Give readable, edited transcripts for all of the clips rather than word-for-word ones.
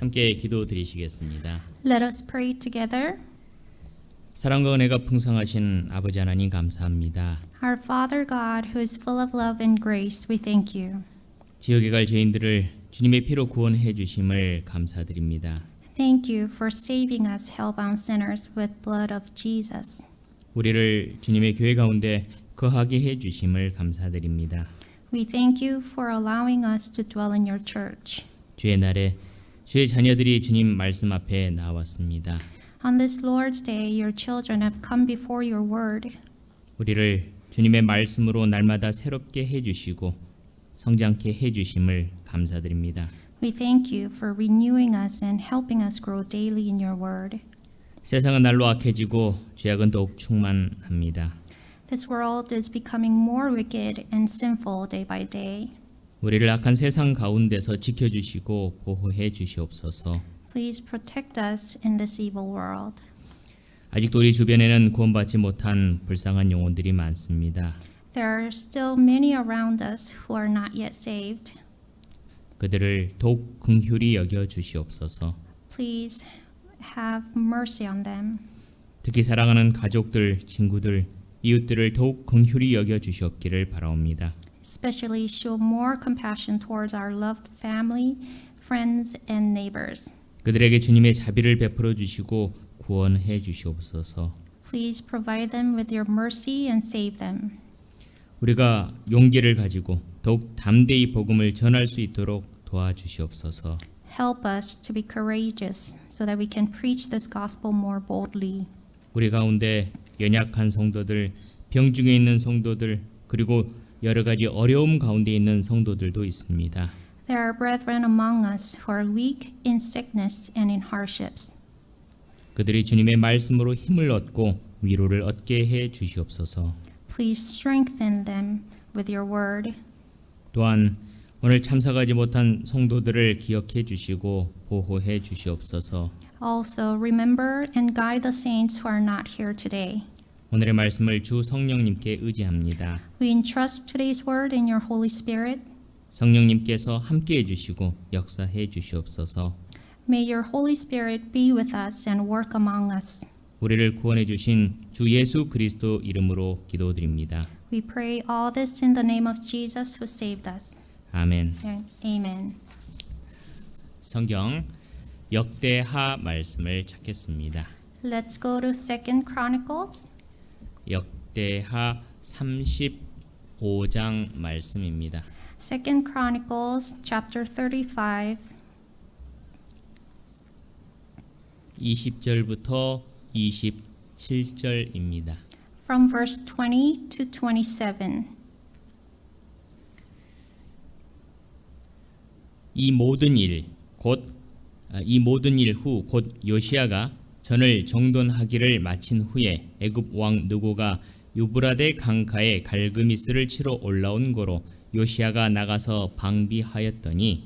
함께 기도드리시겠습니다. Let us pray together. 사랑과 은혜가 풍성하신 아버지 하나님 감사합니다. Our Father God, who is full of love and grace, we thank you. 지옥에 갈 죄인들을 주님의 피로 구원해 주심을 감사드립니다. Thank you for saving us hellbound sinners with blood of Jesus. 우리를 주님의 교회 가운데 거하게 해 주심을 감사드립니다. We thank you for allowing us to dwell in your church. 주의 날에 주의 자녀들이 주님 말씀 앞에 나왔습니다. On this Lord's Day, your children have come before your word. 우리를 주님의 말씀으로 날마다 새롭게 해 주시고 성장케 해 주심을 감사드립니다. We thank you for renewing us and helping us grow daily in your word. 세상은 날로 악해지고 죄악은 더욱 충만합니다. This world is becoming more wicked and sinful day by day. 우리를 악한 세상 가운데서 지켜주시고 보호해 주시옵소서. Please protect us in this evil world. 아직도 우리 주변에는 구원받지 못한 불쌍한 영혼들이 많습니다. There are still many around us who are not yet saved. 그들을 더욱 긍휼히 여겨 주시옵소서. Please have mercy on them. 특히 사랑하는 가족들, 친구들, 이웃들을 더욱 긍휼히 여겨 주시옵기를 바라옵니다. Especially show more compassion towards our loved family, friends, and neighbors. 그들에게 주님의 자비를 베풀어 주시고 구원해 주시옵소서. Please provide them with your mercy and save them. 우리가 용기를 가지고 더욱 담대히 복음을 전할 수 있도록 도와주시옵소서. Help us to be courageous so that we can preach this gospel more boldly. 우리 가운데 연약한 성도들, 병중에 있는 성도들, 그리고 여러 가지 어려움 가운데 있는 성도들도 있습니다. There are brethren among us who are weak in sickness and in hardships. 그들이 주님의 말씀으로 힘을 얻고 위로를 얻게 해 주시옵소서. Please strengthen them with your word. 또한 오늘 참석하지 못한 성도들을 기억해 주시고 보호해 주시옵소서. Also remember and guide the saints who are not here today. 오늘의 말씀을 주 성령님께 의지합니다. We entrust today's word in your Holy Spirit. 성령님께서 함께해 주시고 역사해 주시옵소서. May your Holy Spirit be with us and work among us. 우리를 구원해 주신 주 예수 그리스도 이름으로 기도드립니다. We pray all this in the name of Jesus who saved us. 아멘. Amen. 성경 역대하 말씀을 찾겠습니다. Let's go to 2 Chronicles. 역대하 35장 말씀입니다. 2 Chronicles chapter 35. 20절부터 27절입니다. From verse 20 to 27. 이 모든 일 후 곧 요시야가 전을 정돈하기를 마친 후에 애굽 왕 느고가 유브라데 강가에 갈그미스를 치러 올라온 고로 요시야가 나가서 방비하였더니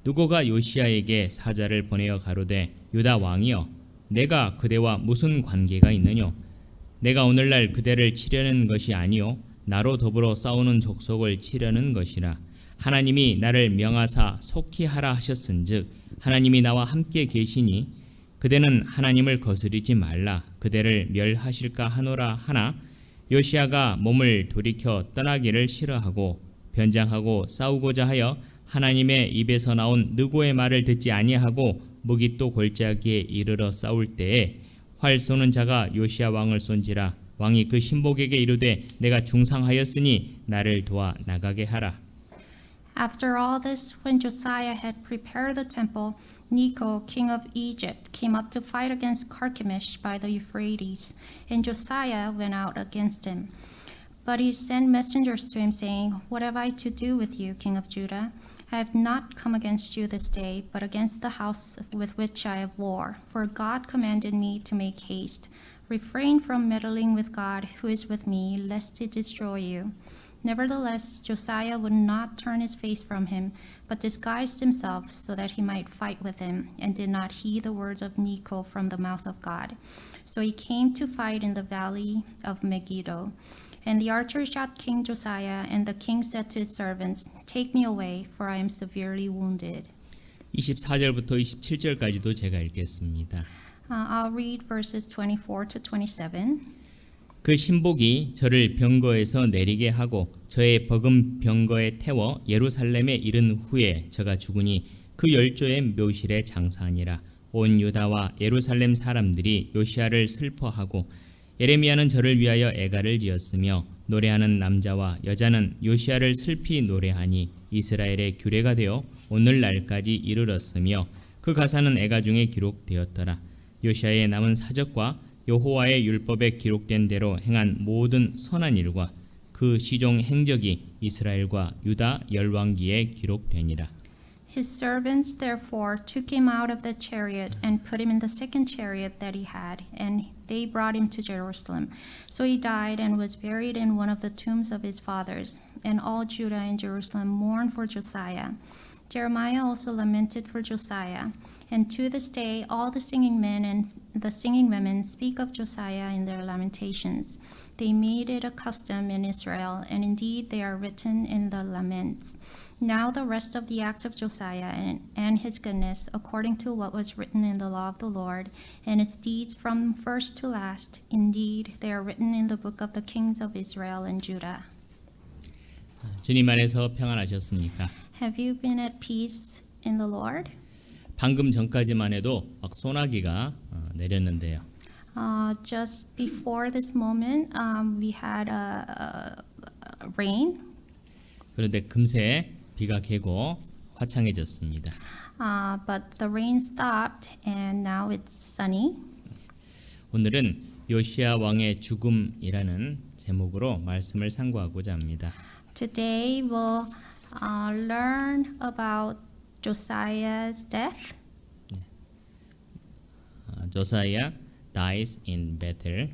느고가 요시야에게 사자를 보내어 가로되 유다 왕이여 내가 그대와 무슨 관계가 있느뇨 내가 오늘날 그대를 치려는 것이 아니요 나로 더불어 싸우는 족속을 치려는 것이라 하나님이 나를 명하사 속히 하라 하셨은즉 하나님이 나와 함께 계시니 그대는 하나님을 거스르지 말라 그대를 멸하실까 하노라 하나 요시야가 몸을 돌이켜 떠나기를 싫어하고 변장하고 싸우고자 하여 하나님의 입에서 나온 느고의 말을 듣지 아니하고 무기또 골짜기에 이르러 싸울 때에 활 쏘는 자가 요시야 왕을 쏜지라 왕이 그 신복에게 이르되 내가 중상하였으니 나를 도와 나가게 하라. After all this, when Josiah had prepared the temple, Necho, king of Egypt, came up to fight against Carchemish by the Euphrates, and Josiah went out against him. But he sent messengers to him, saying, What have I to do with you, king of Judah? I have not come against you this day, but against the house with which I have war. For God commanded me to make haste. Refrain from meddling with God, who is with me, lest he destroy you. Nevertheless, Josiah would not turn his face from him, but disguised himself so that he might fight with him, and did not heed the words of Necho from the mouth of God. So he came to fight in the valley of Megiddo. And the archer shot King Josiah, and the king said to his servants, Take me away, for I am severely wounded. 24절부터 27절까지도 제가 읽겠습니다. I'll read verses 24 to 27. 그 신복이 저를 병거에서 내리게 하고 저의 버금 병거에 태워 예루살렘에 이른 후에 저가 죽으니 그 열조의 묘실에 장사하니라. 온 유다와 예루살렘 사람들이 요시야를 슬퍼하고 예레미야는 저를 위하여 애가를 지었으며 노래하는 남자와 여자는 요시야를 슬피 노래하니 이스라엘의 규례가 되어 오늘날까지 이르렀으며 그 가사는 애가 중에 기록되었더라. 요시야의 남은 사적과 여호와의 율법에 기록된 대로 행한 모든 선한 일과 그 시종 행적이 이스라엘과 유다 열왕기에 기록되니라. His servants therefore took him out of the chariot and put him in the second chariot that he had, and they brought him to Jerusalem. So he died and was buried in one of the tombs of his fathers. And all Judah and Jerusalem mourned for Josiah. Jeremiah also lamented for Josiah. And to this day all the singing men and the singing women speak of Josiah in their lamentations. They made it a custom in Israel, and indeed they are written in the laments. Now the rest of the acts of Josiah and his goodness, according to what was written in the law of the Lord, and his deeds from first to last, indeed they are written in the book of the kings of Israel and Judah. 주님 안에서 평안하셨습니까? Have you been at peace in the Lord? 방금 전까지만 해도 막 소나기가 내렸는데요. Just before this moment, we had rain. 그런데 금세 비가 개고 화창해졌습니다. But the rain stopped and now it's sunny. 오늘은 요시야 왕의 죽음이라는 제목으로 말씀을 상고하고자 합니다. Today we'll learn about Josiah's death. Josiah dies in battle.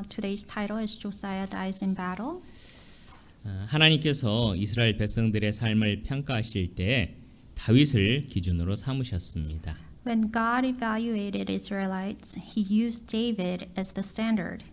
Today's title is Josiah dies in battle. 하나님께서 이스라엘 백성들의 삶을 평가하실 때 다윗을 기준으로 삼으셨습니다. When God evaluated Israelites, he used David as the standard.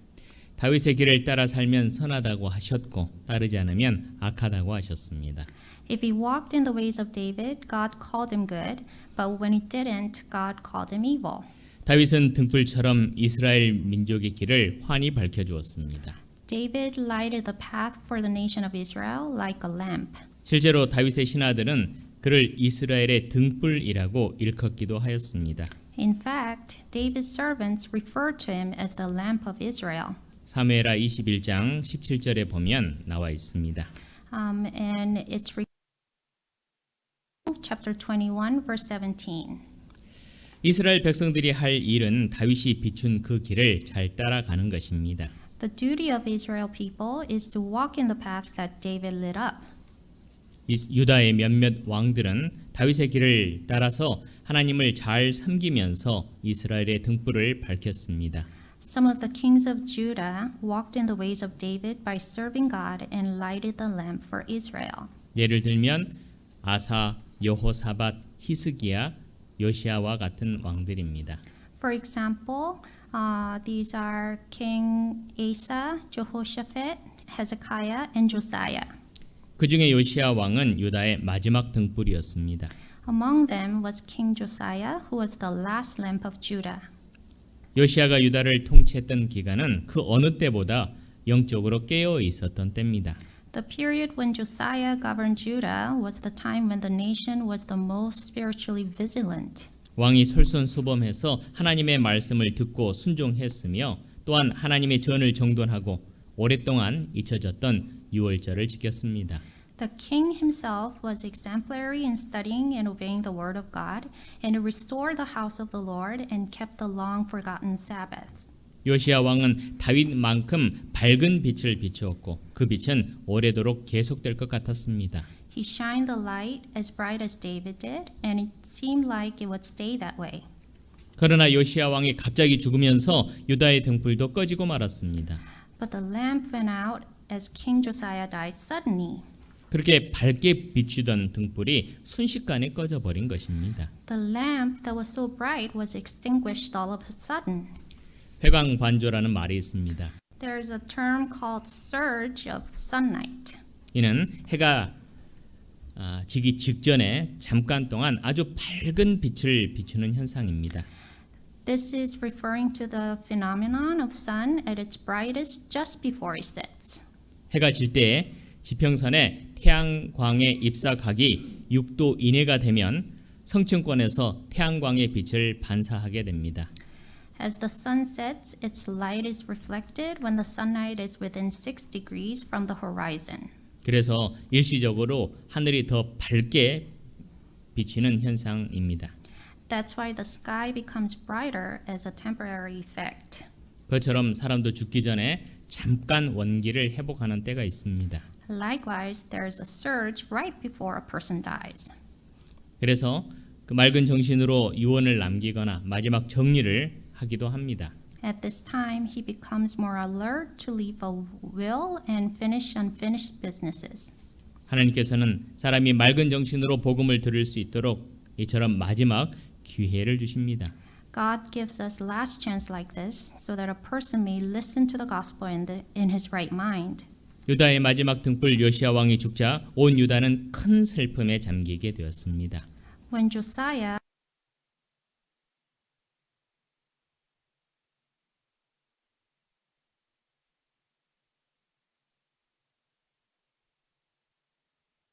다윗의 길을 따라 살면 선하다고 하셨고 따르지 않으면 악하다고 하셨습니다. If he walked in the ways of David, God called him good, but when he didn't, God called him evil. 다윗은 등불처럼 이스라엘 민족의 길을 환히 밝혀주었습니다. David lighted the path for the nation of Israel like a lamp. 실제로 다윗의 신하들은 그를 이스라엘의 등불이라고 일컫기도 하였습니다. In fact, David's servants referred to him as the lamp of Israel. 사무엘하 21장 17절에 보면 나와 있습니다. And it's chapter 21, verse 17. 이스라엘 백성들이 할 일은 다윗이 비춘 그 길을 잘 따라가는 것입니다. The duty of Israel people is to walk in the path that David lit up. 유다의 몇몇 왕들은 다윗의 길을 따라서 하나님을 잘 섬기면서 이스라엘의 등불을 밝혔습니다. Some of the kings of Judah walked in the ways of David by serving God and lighted the lamp for Israel. 예를 들면 아사, 여호사밧, 히스기야, 요시야와 같은 왕들입니다. For example, these are King Asa, Jehoshaphat, Hezekiah, and Josiah. 그 중에 요시야 왕은 유다의 마지막 등불이었습니다. Among them was King Josiah, who was the last lamp of Judah. 요시야가 유다를 통치했던 기간은 그 어느 때보다 영적으로 깨어 있었던 때입니다. The period when Josiah governed Judah was the time when the nation was the most spiritually vigilant. 왕이 솔선수범해서 하나님의 말씀을 듣고 순종했으며 또한 하나님의 전을 정돈하고 오랫동안 잊혀졌던 유월절을 지켰습니다. The king himself was exemplary in studying and obeying the word of God, and restored the house of the Lord and kept the long forgotten Sabbaths. 요시야 왕은 다윗만큼 밝은 빛을 비추었고 그 빛은 오래도록 계속될 것 같았습니다. He shined the light as bright as David did, and it seemed like it would stay that way. 그러나 요시야 왕이 갑자기 죽으면서 유다의 등불도 꺼지고 말았습니다. But the lamp went out as King Josiah died suddenly. 그렇게 밝게 비추던 등불이 순식간에 꺼져버린 것입니다. The lamp that was so bright was extinguished all of a sudden. 회광반조라는 말이 있습니다. There's a term called surge of sunlight. 이는 해가 지기 직전에 잠깐 동안 아주 밝은 빛을 비추는 현상입니다. This is referring to the phenomenon of sun at its brightest just before it sets. 해가 질 때에 지평선에 태양광의 입사각이 6도 이내가 되면 성층권에서 태양광의 빛을 반사하게 됩니다. As the sun sets, its light is reflected when the sunlight is within 6 degrees from the horizon. 그래서 일시적으로 하늘이 더 밝게 비치는 현상입니다. That's why the sky becomes brighter as a temporary effect. 그처럼 사람도 죽기 전에 잠깐 원기를 회복하는 때가 있습니다. Likewise, there's a surge right before a person dies. 그래서 그 맑은 정신으로 유언을 남기거나 마지막 정리를 하기도 합니다. At this time, he becomes more alert to leave a will and finish unfinished businesses. 하나님께서는 사람이 맑은 정신으로 복음을 들을 수 있도록 이처럼 마지막 기회를 주십니다. God gives us last chance like this so that a person may listen to the gospel in his right mind. 유다의 마지막 등불 요시야 왕이 죽자 온 유다는 큰 슬픔에 잠기게 되었습니다. When Josiah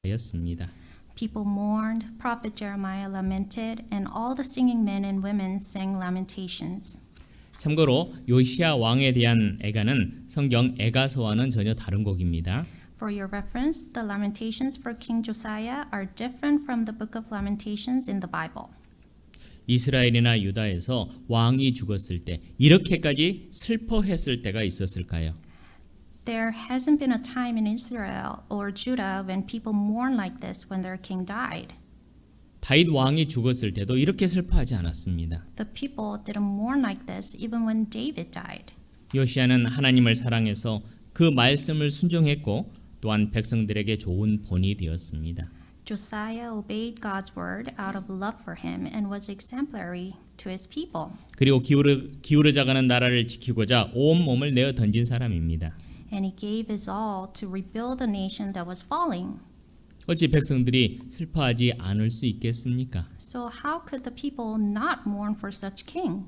였습니다. people mourned, prophet Jeremiah lamented, and all the singing men and women sang lamentations. 참고로 요시야 왕에 대한 애가는 성경 애가서와는 전혀 다른 곡입니다. For your reference, the lamentations for King Josiah are different from the book of Lamentations in the Bible. 이스라엘이나 유다에서 왕이 죽었을 때 이렇게까지 슬퍼했을 때가 있었을까요? There hasn't been a time in Israel or Judah when people mourn like this when their king died. 다윗 왕이 죽었을 때도 이렇게 슬퍼하지 않았습니다. The people didn't mourn like this even when David died. 요시야는 하나님을 사랑해서 그 말씀을 순종했고 또한 백성들에게 좋은 본이 되었습니다. Josiah obeyed God's word out of love for him and was exemplary to his people. 그리고 기울어져가는 나라를 지키고자 온 몸을 내어 던진 사람입니다. And he gave his all to rebuild a nation that was falling. 어찌 백성들이 슬퍼하지 않을 수 있겠습니까? So how could the people not mourn for such king?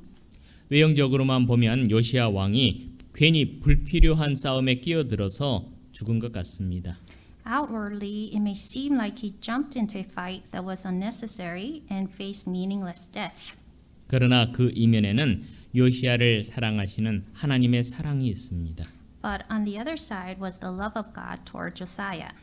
외형적으로만 보면 요시야 왕이 괜히 불필요한 싸움에 끼어들어서 죽은 것 같습니다. Outwardly, it may seem like he jumped into a fight that was unnecessary and faced meaningless death. 그러나 그 이면에는 요시야를 사랑하시는 하나님의 사랑이 있습니다. But on the other side was the love of God toward Josiah.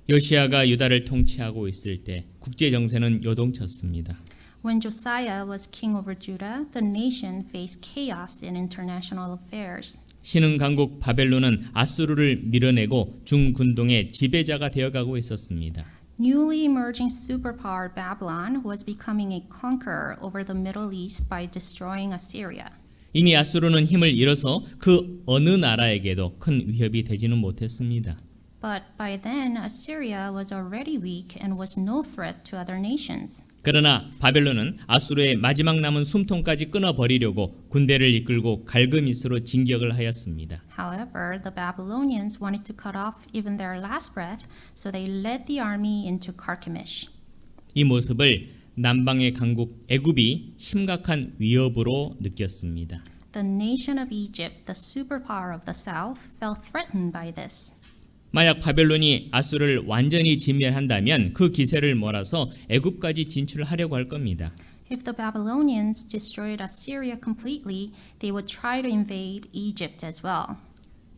요시야가 유다를 통치하고 있을 때 국제 정세는 요동쳤습니다. When Josiah was king over Judah, the nation faced chaos in international affairs. 신흥 강국 바벨론은 아수르를 밀어내고 중군동의 지배자가 되어가고 있었습니다. Newly emerging superpower Babylon was becoming a conqueror over the Middle East by destroying Assyria. 이미 아수르는 힘을 잃어서 그 어느 나라에게도 큰 위협이 되지는 못했습니다. But by then, Assyria was already weak and was no threat to other nations. 그러나 바벨론은 아수르의 마지막 남은 숨통까지 끊어버리려고 군대를 이끌고 갈그미스로 진격을 하였습니다. However, the Babylonians wanted to cut off even their last breath, so they led the army into Carchemish. 이 모습을 남방의 강국 애굽이 심각한 위협으로 느꼈습니다. The nation of Egypt, the superpower of the south, felt threatened by this. 만약 바벨론이 아수르를 완전히 진멸한다면 그 기세를 몰아서 애굽까지 진출하려고 할 겁니다. If the Babylonians destroyed Assyria completely, they would try to invade Egypt as well.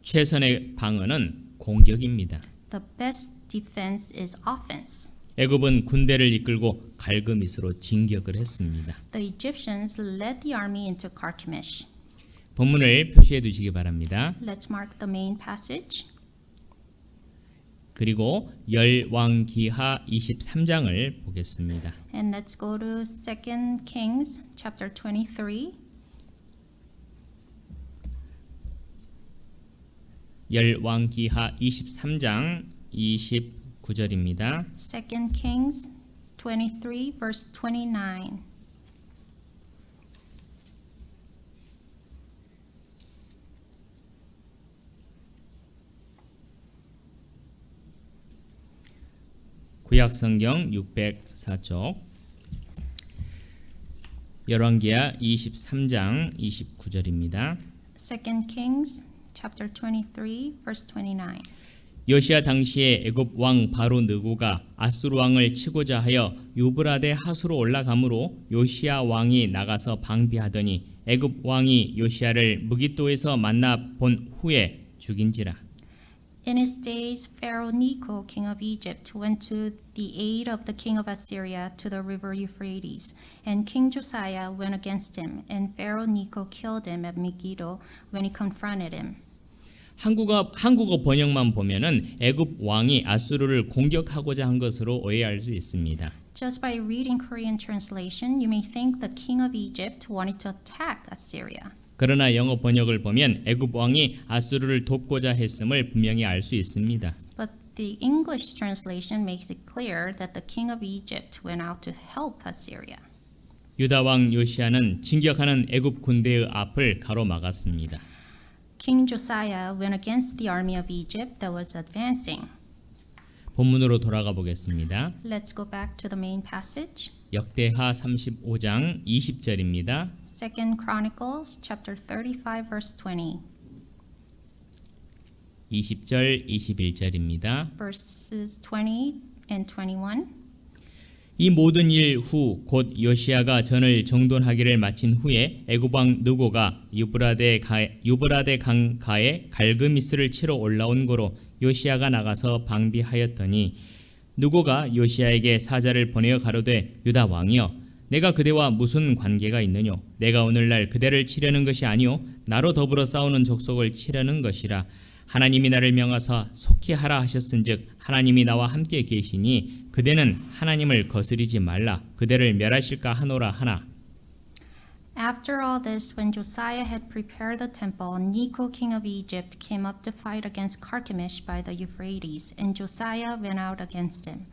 최선의 방어는 공격입니다. The best defense is offense. 애굽은 군대를 이끌고 갈그미스로 진격을 했습니다. The Egyptians led the army into Carchemish. 본문을 표시해 두시기 바랍니다. Let's mark the main passage. 그리고 열왕기하 23장을 보겠습니다. And let's go to 2 Kings chapter 23. 열왕기하 23장 29절입니다. 2 Kings 23 verse 29. 구약성경 604쪽 열왕기하 23장 29절입니다. 2 Kings chapter 23 verse 29. 요시야 당시에 애굽 왕 바로 느고가 아수르 왕을 치고자 하여 유브라데 하수로 올라가므로 요시야 왕이 나가서 방비하더니 애굽 왕이 요시야를 무깃도에서 만나 본 후에 죽인지라. In his days, Pharaoh Necho, king of Egypt, went to the aid of the king of Assyria to the river Euphrates, and King Josiah went against him, and Pharaoh Necho killed him at Megiddo when he confronted him. 한국어 번역만 보면은 애굽 왕이 아수르를 공격하고자 한 것으로 오해할 수 있습니다. Just by reading Korean translation, you may think the king of Egypt wanted to attack Assyria. 그러나 영어 번역을 보면 애굽 왕이 아수르를 돕고자 했음을 분명히 알 수 있습니다. But the English translation makes it clear that the king of Egypt went out to help Assyria. 유다 왕 요시야는 진격하는 애굽 군대의 앞을 가로막았습니다. King Josiah went against the army of Egypt that was advancing. 본문으로 돌아가 보겠습니다. Let's go back to the main passage. 역대하 35장 20절입니다. 2 Chronicles chapter 35 verse 20. 20절 21절입니다. Verses 20 and 21. 이 모든 일 후 곧 요시야가 전을 정돈하기를 마친 후에 애굽 왕 느고가 유브라데 강가에 갈그미스를 치러 올라온 고로 요시야가 나가서 방비하였더니 느고가 요시야에게 사자를 보내어 가로되 유다 왕이여 내가 그대와 무슨 관계가 있느뇨 내가 오늘날 그대를 치려는 것이 아니요 나로 더불어 싸우는 족속을 치려는 것이라 하나님이 나를 명하사 속히 하라 하셨은즉 하나님이 나와 함께 계시니 그대는 하나님을 거스리지 말라 그대를 멸하실까 하노라 하나. After all this, when Josiah had prepared the temple, Necho, king of Egypt, came up to fight against Carchemish by the Euphrates, and Josiah went out against him.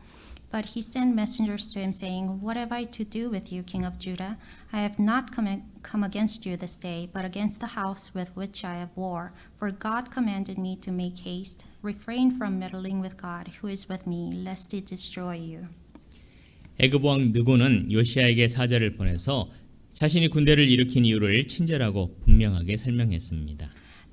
But he sent messengers to him, saying, What have I to do with you, king of Judah? I have not come against you this day, but against the house with which I have war. For God commanded me to make haste. Refrain from meddling with God, who is with me, lest he destroy you. 애굽 왕 느고는 요시야에게 사자를 보내서 자신이 군대를 일으킨 이유를 친절하고 분명하게 설명했습니다.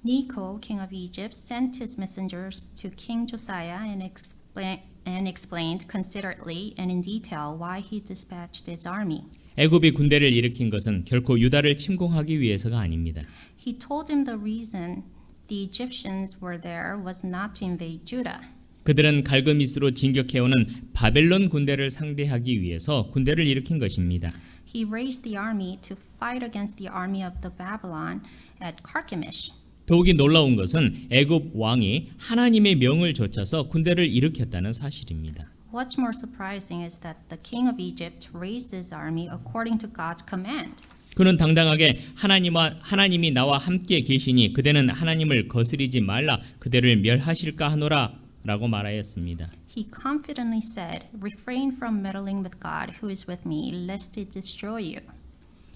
Necho, king of Egypt, sent his messengers to King Josiah and explained considerately and in detail why he dispatched his army. 애굽이 군대를 일으킨 것은 결코 유다를 침공하기 위해서가 아닙니다. He told him the reason the Egyptians were there was not to invade Judah. 그들은 갈그미스로 진격해오는 바벨론 군대를 상대하기 위해서 군대를 일으킨 것입니다. He raised the army to fight against the army of the Babylon at Carchemish. 더욱이 놀라운 것은 애굽 왕이 하나님의 명을 좇아서 군대를 일으켰다는 사실입니다. What's more surprising is that the king of Egypt raised his army according to God's command. 그는 당당하게 하나님이 나와 함께 계시니 그대는 하나님을 거스리지 말라 그대를 멸하실까 하노라 라고 말하였습니다. He confidently said, Refrain from meddling with God who is with me, lest he destroy you.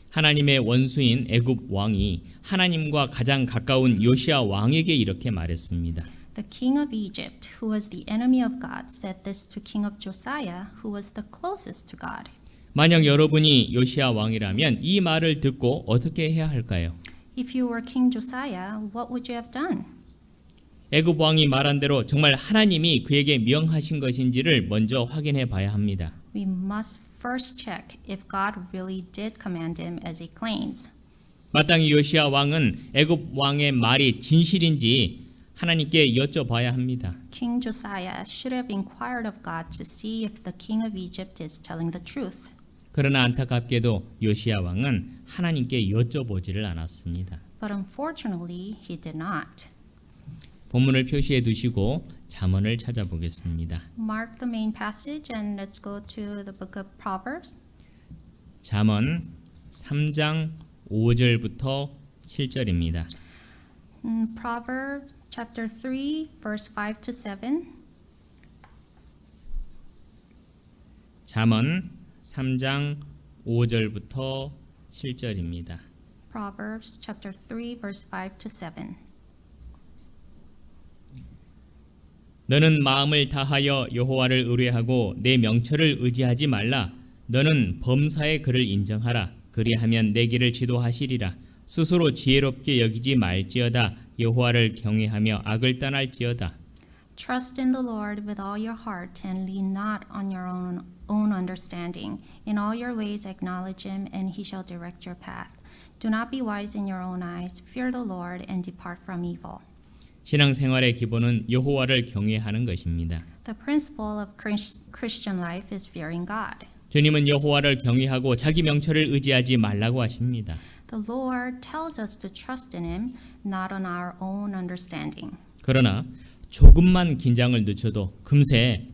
하나님의 원수인 애굽 왕이 하나님과 가장 가까운 요시야 왕에게 이렇게 말했습니다. The king of Egypt, who was the enemy of God, said this to king of Josiah, who was the closest to God. 만약 여러분이 요시야 왕이라면 이 말을 듣고 어떻게 해야 할까요? If you were King Josiah, what would you have done? 애굽 왕이 말한 대로 정말 하나님이 그에게 명하신 것인지를 먼저 확인해 봐야 합니다. We must first check if God really did command him as he claims. 마땅히 요시야 왕은 애굽 왕의 말이 진실인지 하나님께 여쭤봐야 합니다. King Josiah should have inquired of God to see if the king of Egypt is telling the truth. 그러나 안타깝게도 요시야 왕은 하나님께 여쭤보지를 않았습니다. But unfortunately, he did not. 본문을 표시해 두시고 잠언을 찾아보겠습니다. Mark the main passage and let's go to the book of Proverbs. 잠언 3장 5절부터 7절입니다. Proverbs chapter 3 verse 5 to 7. 잠언 3장 5절부터 7절입니다. Proverbs chapter 3 verse 5 to 7. 너는 마음을 다하여 여호와를 의뢰하고 내 명철을 의지하지 말라. 너는 범사의 그를 인정하라. 그리하면 내 길을 지도하시리라. 스스로 지혜롭게 여기지 말지어다. 여호와를 경외하며 악을 떠날지어다. Trust in the Lord with all your heart and lean not on your own understanding. In all your ways acknowledge him, and he shall direct your path. Do not be wise in your own eyes. Fear the Lord and depart from evil. 신앙생활의 기본은 여호와를 경외하는 것입니다. The principle of Christian life is fearing God. 주님은 여호와를 경외하고 자기 명철을 의지하지 말라고 하십니다. The Lord tells us to trust in him, not on our own understanding. 그러나 조금만 긴장을 늦춰도 금세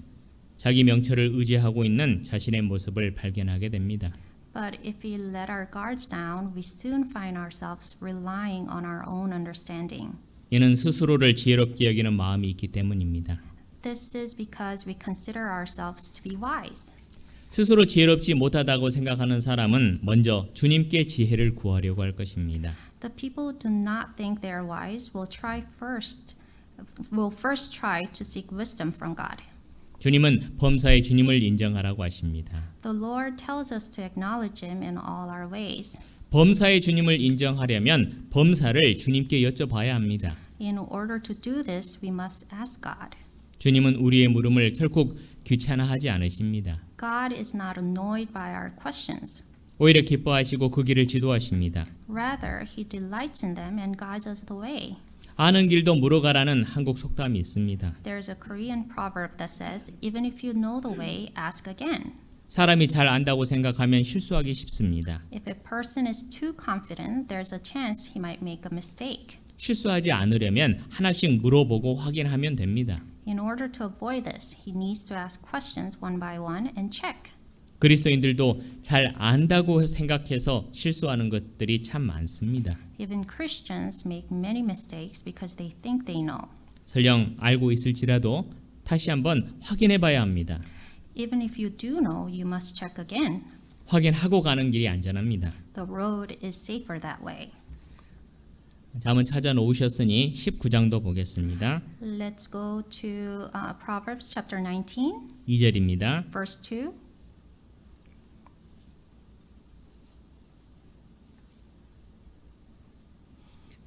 자기 명철을 의지하고 있는 자신의 모습을 발견하게 됩니다. But if we let our guards down, we soon find ourselves relying on our own understanding. 이는 스스로를 지혜롭게 여기는 마음이 있기 때문입니다. This is because we consider ourselves to be wise. 스스로 지혜롭지 못하다고 생각하는 사람은 먼저 주님께 지혜를 구하려고 할 것입니다. The people who do not think they are wise will first try to seek wisdom from God. 주님은 범사의 주님을 인정하라고 하십니다. The Lord tells us to acknowledge him in all our ways. 범사의 주님을 인정하려면 범사를 주님께 여쭤봐야 합니다. In order to do this, we must ask God. 주님은 우리의 물음을 결코 귀찮아하지 않으십니다. God is not annoyed by our questions. 오히려 기뻐하시고 그 길을 지도하십니다. Rather, he delights in them and guides us the way. 아는 길도 물어가라는 한국 속담이 있습니다. There's a Korean proverb that says, even if you know the way, ask again. 사람이 잘 안다고 생각하면 실수하기 쉽습니다. If a person is too confident, there's a chance he might make a mistake. 실수하지 않으려면 하나씩 물어보고 확인하면 됩니다. In order to avoid this, he needs to ask questions one by one and check. 그리스도인들도 잘 안다고 생각해서 실수하는 것들이 참 많습니다. Even Christians make many mistakes because they think they know. 설령 알고 있을지라도 다시 한번 확인해 봐야 합니다. Even if you do know, you must check again. 확인하고 가는 길이 안전합니다. The road is safer that way. 잠은 찾아 놓으셨으니 19장도 보겠습니다. Let's go to Proverbs chapter 19, 2절입니다. verse 2.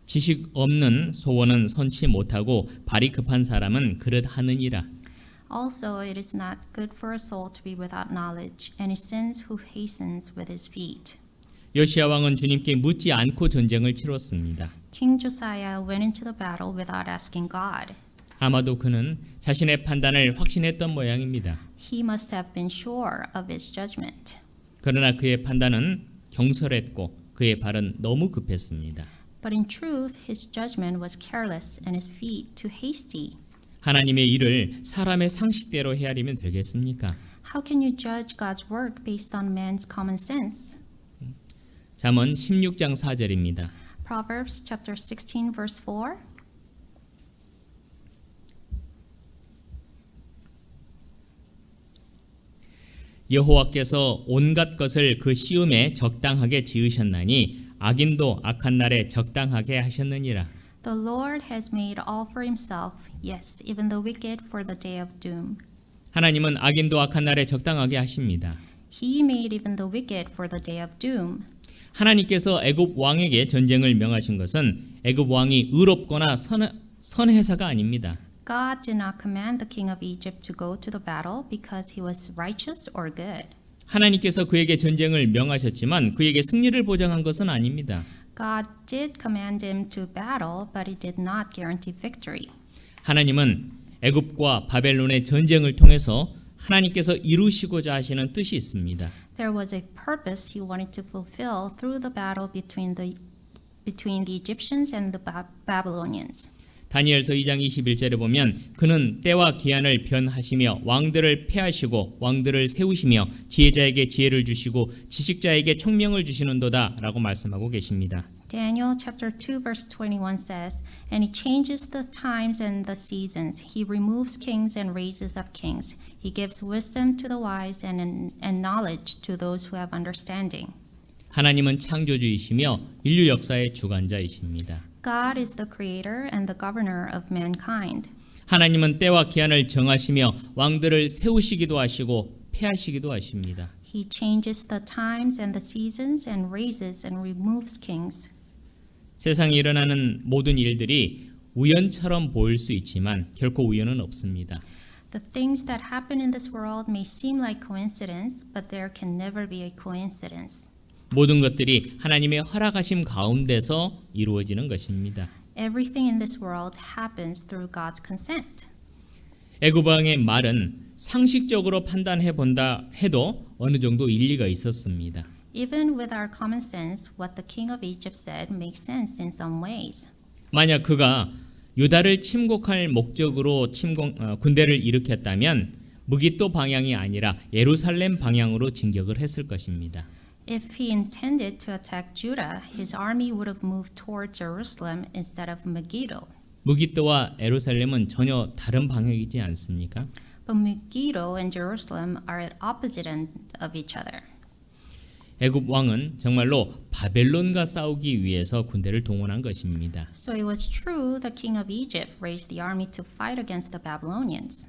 지식 없는 소원은 선치 못하고 발이 급한 사람은 그릇 하느니라. Also, it is not good for a soul to be without knowledge, and he sins who hastens with his feet. 요시야 왕은 주님께 묻지 않고 전쟁을 치렀습니다. King Josiah went into the battle without asking God. 아마도 그는 자신의 판단을 확신했던 모양입니다. He must have been sure of his judgment. 그러나 그의 판단은 경솔했고 그의 발은 너무 급했습니다. But in truth, his judgment was careless and his feet too hasty. 하나님의 일을 사람의 상식대로 헤아리면 되겠습니까? How can you judge God's work based on man's common sense? 잠언 16장 4절입니다. Proverbs chapter 16 verse 4. 여호와께서 온갖 것을 그 시음에 적당하게 지으셨나니 악인도 악한 날에 적당하게 하셨느니라. The Lord has made all for himself, yes, even the wicked for the day of doom. 하나님은 악인도 악한 날에 적당하게 하십니다. He made even the wicked for the day of doom. 하나님께서 애굽 왕에게 전쟁을 명하신 것은 애굽 왕이 의롭거나 선해서가 아닙니다. God did not command the king of Egypt to go to the battle because he was righteous or good. 하나님께서 그에게 전쟁을 명하셨지만 그에게 승리를 보장한 것은 아닙니다. God did command him to battle, but he did not guarantee victory. 하나님은 애굽과 바벨론의 전쟁을 통해서 하나님께서 이루시고자 하시는 뜻이 있습니다. There was a purpose he wanted to fulfill through the battle between the Egyptians and the Babylonians. 다니엘서 2장 21절에 보면 그는 때와 기한을 변하시며 왕들을 패하시고 왕들을 세우시며 지혜자에게 지혜를 주시고 지식자에게 총명을 주시는도다 라고 말씀하고 계십니다. Daniel chapter 2 verse 21 says, And he changes the times and the seasons. He removes kings and raises up kings. He gives wisdom to the wise and knowledge to those who have understanding. 하나님은 창조주이시며 인류 역사의 주관자이십니다. God is the creator and the governor of mankind. 하나님은 때와 기한을 정하시며 왕들을 세우시기도 하시고 폐하시기도 하십니다. He changes the times and the seasons and raises and removes kings. 세상에 일어나는 모든 일들이 우연처럼 보일 수 있지만 결코 우연은 없습니다. The things that happen in this world may seem like coincidence, but there can never be a coincidence. 모든 것들이 하나님의 허락하심 가운데서 이루어지는 것입니다. Everything in this world happens through God's consent. 애굽 왕의 말은 상식적으로 판단해 본다 해도 어느 정도 일리가 있었습니다. Even with our common sense, what the king of Egypt said makes sense in some ways. 만약 그가 유다를 침공할 목적으로 군대를 일으켰다면 무기또 방향이 아니라 예루살렘 방향으로 진격을 했을 것입니다. If he intended to attack Judah, his army would have moved toward Jerusalem instead of Megiddo. 무기또와 예루살렘은 전혀 다른 방향이지 않습니까? But Megiddo and Jerusalem are at opposite ends of each other. 애굽 왕은 정말로 바벨론과 싸우기 위해서 군대를 동원한 것입니다. So it was true the king of Egypt raised the army to fight against the Babylonians.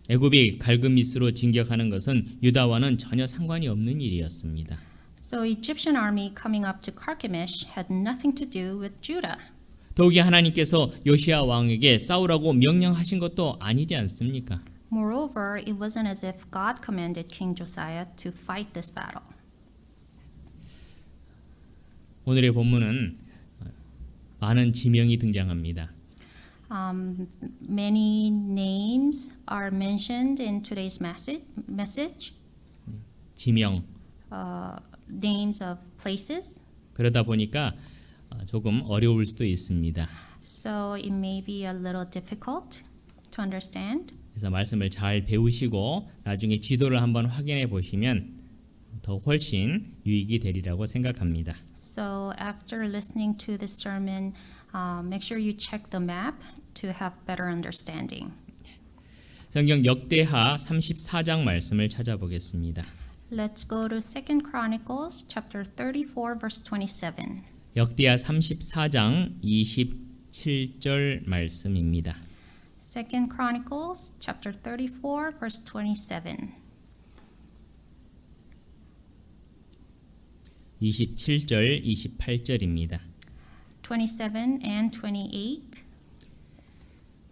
애굽이 갈그미스로 진격하는 것은 유다와는 전혀 상관이 없는 일이었습니다. So Egyptian army coming up to Carchemish had nothing to do with Judah. 더욱이 하나님께서 요시야 왕에게 싸우라고 명령하신 것도 아니지 않습니까? Moreover, it wasn't as if God commanded King Josiah to fight this battle. 오늘의 본문은 많은 지명이 등장합니다. Many names are mentioned in today's message. 지명. Names of places. 그러다 보니까 조금 어려울 수도 있습니다. So it may be a little difficult to understand. 그래서 말씀을 잘 배우시고 나중에 지도를 한번 확인해 보시면 더 훨씬 유익이 되리라고 생각합니다. So after listening to this sermon, make sure you check the map to have better understanding. 성경 역대하 34장 말씀을 찾아보겠습니다. Let's go to 2 Chronicles chapter 34 verse 27. 역대하 34장 27절 말씀입니다. 2 Chronicles chapter 34 verse 27. 27절 28절입니다. 27 and 28.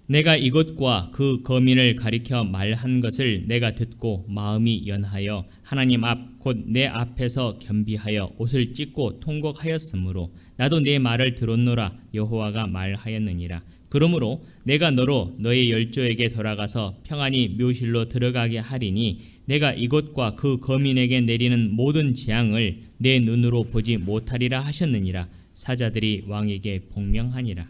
내가 이곳과 그 거민을 가리켜 말한 것을 내가 듣고 마음이 연하여 하나님 앞 곧 내 앞에서 겸비하여 옷을 찢고 통곡하였으므로 나도 내 말을 들었노라 여호와가 말하였느니라. 그러므로 내가 너로 너의 열조에게 돌아가서 평안히 묘실로 들어가게 하리니 내가 이곳과 그 거민에게 내리는 모든 재앙을 내 눈으로 보지 못하리라 하셨느니라. 사자들이 왕에게 복명하니라.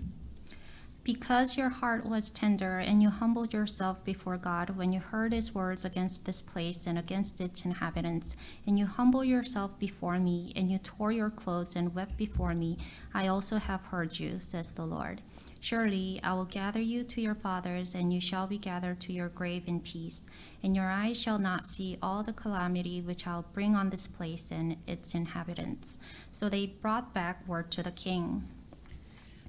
Because your heart was tender and you humbled yourself before God when you heard his words against this place and against its inhabitants, and you humbled yourself before me, and you tore your clothes and wept before me, I also have heard you, says the Lord. Surely I will gather you to your fathers, and you shall be gathered to your grave in peace, and your eyes shall not see all the calamity which I'll bring on this place and its inhabitants. So they brought back word to the king.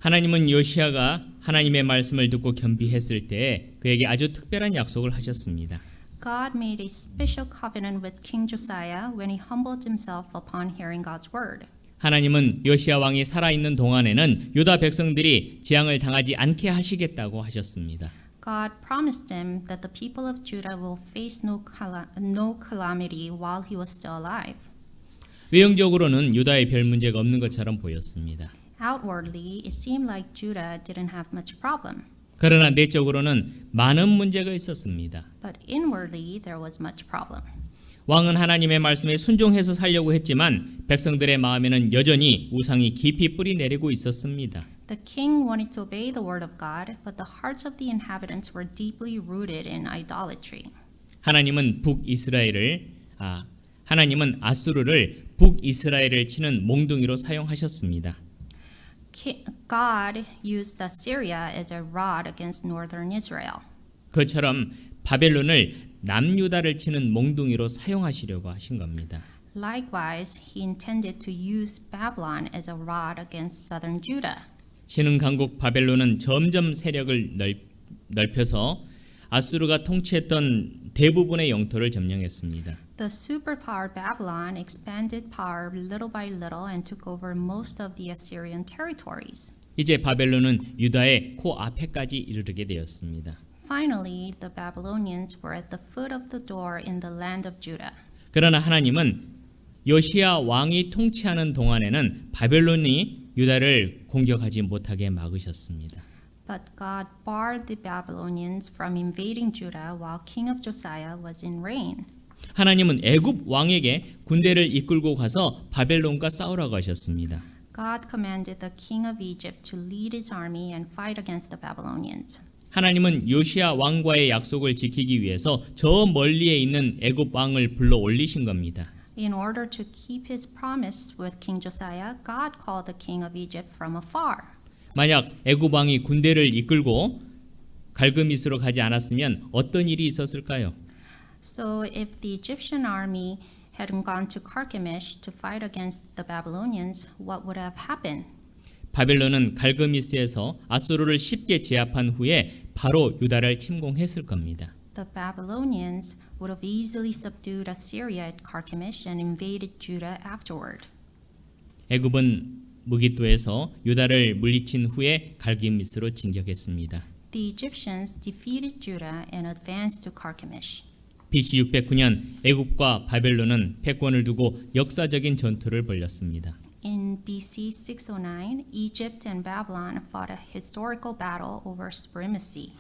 하나님은 요시야가 하나님의 말씀을 듣고 겸비했을 때 그에게 아주 특별한 약속을 하셨습니다. God made a special covenant with King Josiah when he humbled himself upon hearing God's word. 하나님은 요시야 왕이 살아있는 동안에는 유다 백성들이 재앙을 당하지 않게 하시겠다고 하셨습니다. God promised him that the people of Judah will face no calamity while he was still alive. 외형적으로는 유다에 별 문제가 없는 것처럼 보였습니다. Outwardly, it seemed like Judah didn't have much problem, 그러나 내적으로는 많은 문제가 있었습니다. but inwardly there was much problem. 왕은 하나님의 말씀에 순종해서 살려고 했지만 백성들의 마음에는 여전히 우상이 깊이 뿌리 내리고 있었습니다. The king wanted to obey the word of God, but the hearts of the inhabitants were deeply rooted in idolatry. 하나님은 하나님은 아수르를 북이스라엘을 치는 몽둥이로 사용하셨습니다. God used Assyria as a rod against northern Israel. 그처럼 바벨론을 남유다를 치는 몽둥이로 사용하시려고 하신 겁니다. Likewise, he intended to use Babylon as a rod against southern Judah. 신흥 강국 바벨론은 점점 세력을 넓혀서 아수르가 통치했던 대부분의 영토를 점령했습니다. The superpower Babylon expanded power little by little and took over most of the Assyrian territories. 이제 바벨론은 유다의 코앞에까지 이르게 되었습니다. Finally, the Babylonians were at the foot of the door in the land of Judah. 그러나 하나님은 요시야 왕이 통치하는 동안에는 바벨론이 유다를 공격하지 못하게 막으셨습니다. But God barred the Babylonians from invading Judah while King of Josiah was in reign. 하나님은 애굽 왕에게 군대를 이끌고 가서 바벨론과 싸우라고 하셨습니다. God commanded the king of Egypt to lead his army and fight against the Babylonians. 하나님은 요시야 왕과의 약속을 지키기 위해서 저 멀리에 있는 애굽 왕을 불러 올리신 겁니다. In order to keep his promise with King Josiah, God called the king of Egypt from afar. 만약 애굽 왕이 군대를 이끌고 갈그미스로 가지 않았으면 어떤 일이 있었을까요? So if the Egyptian army hadn't gone to Carchemish to fight against the Babylonians, what would have happened? 바벨론은 갈그미스에서 아수르를 쉽게 제압한 후에 바로 유다를 침공했을 겁니다. The Babylonians would have easily subdued Assyria at Carchemish and invaded Judah afterward. 애굽은 무기토에서 유다를 물리친 후에 갈그미스로 진격했습니다. The Egyptians defeated Judah and advanced to Carchemish. BC 609년 애굽과 바벨론은 패권을 두고 역사적인 전투를 벌였습니다. In BC 609, Egypt and Babylon fought a historical battle over supremacy.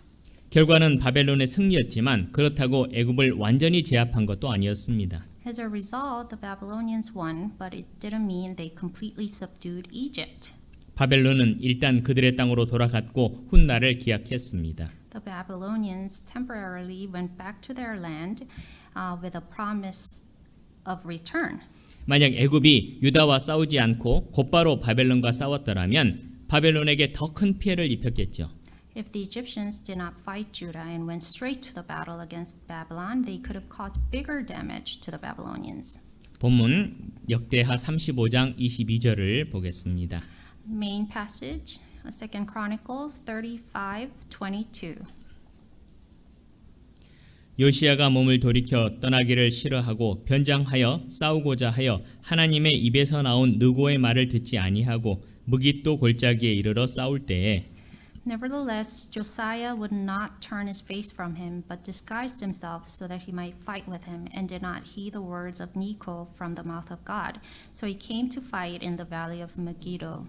결과는 바벨론의 승리였지만 그렇다고 애굽을 완전히 제압한 것도 아니었습니다. As a result, the Babylonians won, but it didn't mean they completely subdued Egypt. 바벨론은 일단 그들의 땅으로 돌아갔고 훗날을 기약했습니다. The Babylonians temporarily went back to their land with a promise of return. 만약 애굽이 유다와 싸우지 않고 곧바로 바벨론과 싸웠더라면 바벨론에게 더 큰 피해를 입혔겠죠. If the Egyptians did not fight Judah and went straight to the battle against Babylon, they could have caused bigger damage to the Babylonians. 본문 역대하 35장 22절을 보겠습니다. Main passage, 2 Chronicles 35:22. 요시야가 몸을 돌이켜 떠나기를 싫어하고 변장하여 싸우고자 하여 하나님의 입에서 나온 느고의 말을 듣지 아니하고 무깃도 골짜기에 이르러 싸울 때에 Nevertheless, Josiah would not turn his face from him, but disguised himself so that he might fight with him, and did not heed the words of Necho from the mouth of God. So he came to fight in the valley of Megiddo.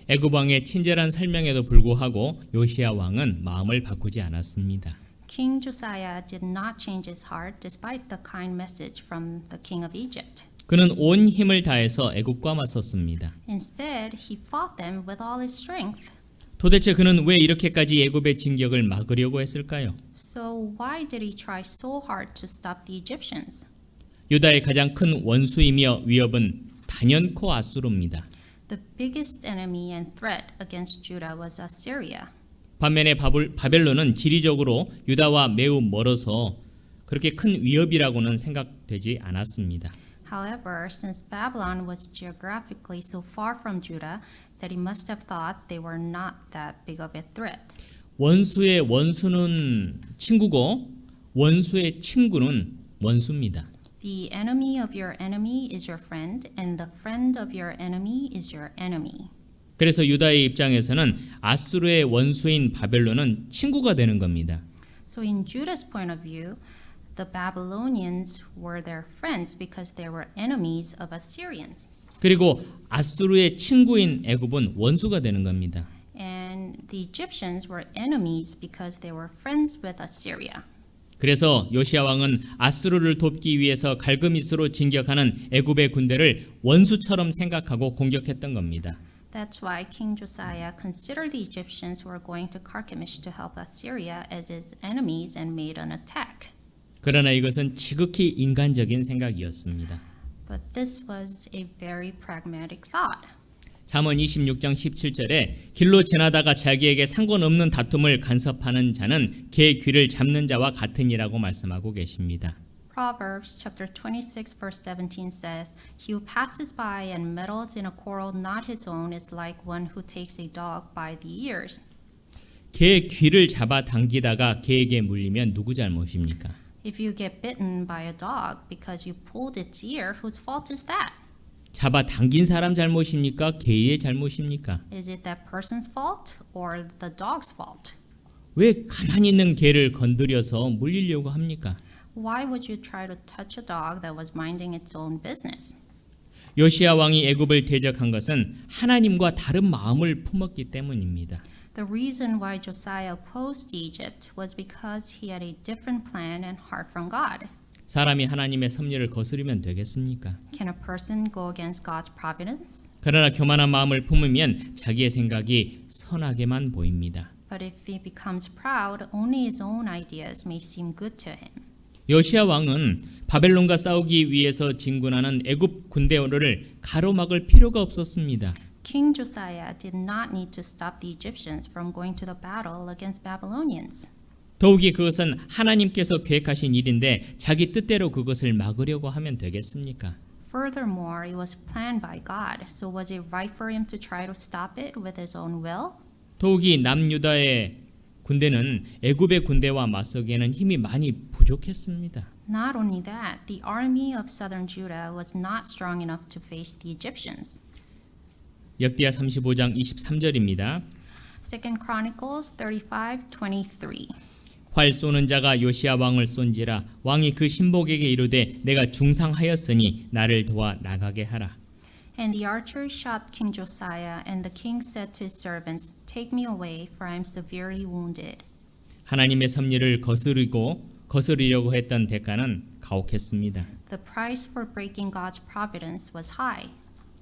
애굽 왕의 친절한 설명에도 불구하고 요시야 왕은 마음을 바꾸지 않았습니다. King Josiah did not change his heart despite the kind message from the king of Egypt. 그는 온 힘을 다해서 애굽과 맞섰습니다. Instead, he fought them with all his strength. 도대체 그는 왜 이렇게까지 애굽의 진격을 막으려고 했을까요? So why did he try so hard to stop the Egyptians? 유다의 가장 큰 원수이며 위협은 단연코 아수르입니다. The biggest enemy and threat against Judah was Assyria. 반면에 바벨론은 지리적으로 유다와 매우 멀어서 그렇게 큰 위협이라고는 생각되지 않았습니다. However, since Babylon was geographically so far from Judah that he must have thought they were not that big of a threat. 원수의 원수는 친구고 원수의 친구는 원수입니다. The enemy of your enemy is your friend, and the friend of your enemy is your enemy. 그래서 유다의 입장에서는 아수르의 원수인 바벨론은 친구가 되는 겁니다. So in Judah's point of view, the Babylonians were their friends because they were enemies of Assyrians. 그리고 아수르의 친구인 애굽은 원수가 되는 겁니다. And the Egyptians were enemies because they were friends with Assyria. 그래서 요시야 왕은 아수르를 돕기 위해서 갈그미스로 진격하는 애굽의 군대를 원수처럼 생각하고 공격했던 겁니다. That's why King Josiah considered the Egyptians who were going to Carchemish to help Assyria as his enemies and made an attack. 그러나 이것은 지극히 인간적인 생각이었습니다. But this was a very pragmatic thought. 잠언 26장 17절에 길로 지나다가 자기에게 상관없는 다툼을 간섭하는 자는 개 귀를 잡는 자와 같으니라고 말씀하고 계십니다. Proverbs chapter 26 verse 17 says, He who passes by and meddles in a quarrel not his own is like one who takes a dog by the ears. 개 귀를 잡아 당기다가 개에게 물리면 누구 잘못입니까? If you get bitten by a dog because you pulled its ear, whose fault is that? 잡아 당긴 사람 잘못입니까? 개의 잘못입니까? Is it that person's fault or the dog's fault? 왜 가만히 있는 개를 건드려서 물리려고 합니까? Why would you try to touch a dog that was minding its own business? 요시야 왕이 애굽을 대적한 것은 하나님과 다른 마음을 품었기 때문입니다. The reason why Josiah opposed Egypt was because he had a different plan and heart from God. 사람이 하나님의 섭리를 거스르면 되겠습니까? Can a person go against God's providence? 그러나 교만한 마음을 품으면 자기의 생각이 선하게만 보입니다. But if he becomes proud, only his own ideas may seem good to him. 요시야 왕은 바벨론과 싸우기 위해서 진군하는 애굽 군대를 가로막을 필요가 없었습니다. King Josiah did not need to stop the Egyptians from going to the battle against Babylonians. 더욱이 그것은 하나님께서 계획하신 일인데 자기 뜻대로 그것을 막으려고 하면 되겠습니까? Furthermore, it was planned by God, so was it right for him to try to stop it with his own will? 더욱이 남유다의 군대는 애굽의 군대와 맞서기에는 힘이 많이 부족했습니다. Not only that, the army of southern Judah was not strong enough to face the Egyptians. 역대하 35장 23절입니다. 2 Chronicles 35:23. 활 쏘는 자가 요시야 왕을 쏜지라 왕이 그 신복에게 이르되 내가 중상하였으니 나를 도와 나가게 하라. And the archers shot King Josiah, and the king said to his servants, Take me away, for I am severely wounded. 하나님의 섭리를 거스르려고 했던 대가는 가혹했습니다. The price for breaking God's providence was high.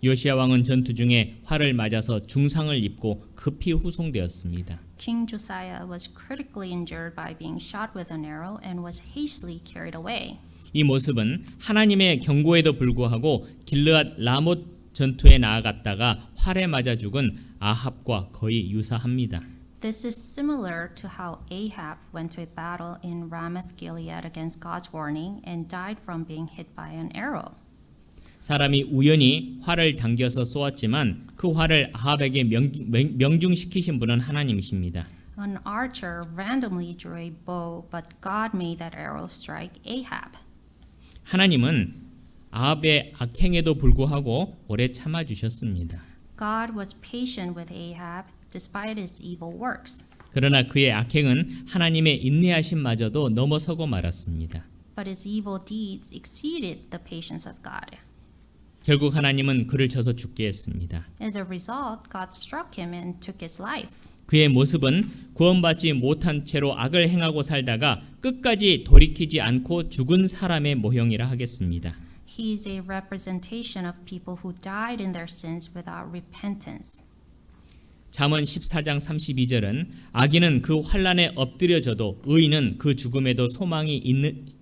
요시야 왕은 전투 중에 활을 맞아서 중상을 입고 급히 후송되었습니다. King Josiah was critically injured by being shot with an arrow and was hastily carried away. 이 모습은 하나님의 경고에도 불구하고 길르앗 라못 전투에 나아갔다가 활에 맞아 죽은 아합과 거의 유사합니다. This is similar to how Ahab went to a battle in Ramoth Gilead against God's warning and died from being hit by an arrow. 사람이 우연히 활을 당겨서 쏘았지만 그 활을 아합에게 명중시키신 분은 하나님이십니다. An archer randomly drew a bow, but God made that arrow strike Ahab. 하나님은 아합의 악행에도 불구하고 오래 참아 주셨습니다. God was patient with Ahab despite his evil works. 그러나 그의 악행은 하나님의 인내하심마저도 넘어서고 말았습니다. But his evil deeds exceeded the patience of God. 결국 하나님은 그를 쳐서 죽게 했습니다. As a result, God struck him and took his life. 그의 모습은 구원받지 못한 채로 악을 행하고 살다가 끝까지 돌이키지 않고 죽은 사람의 모형이라 하겠습니다. He is a representation of people who died in their sins without repentance. 잠언 14장 32절은 악인은 그 환난에 엎드려져도 의인은 그 죽음에도 소망이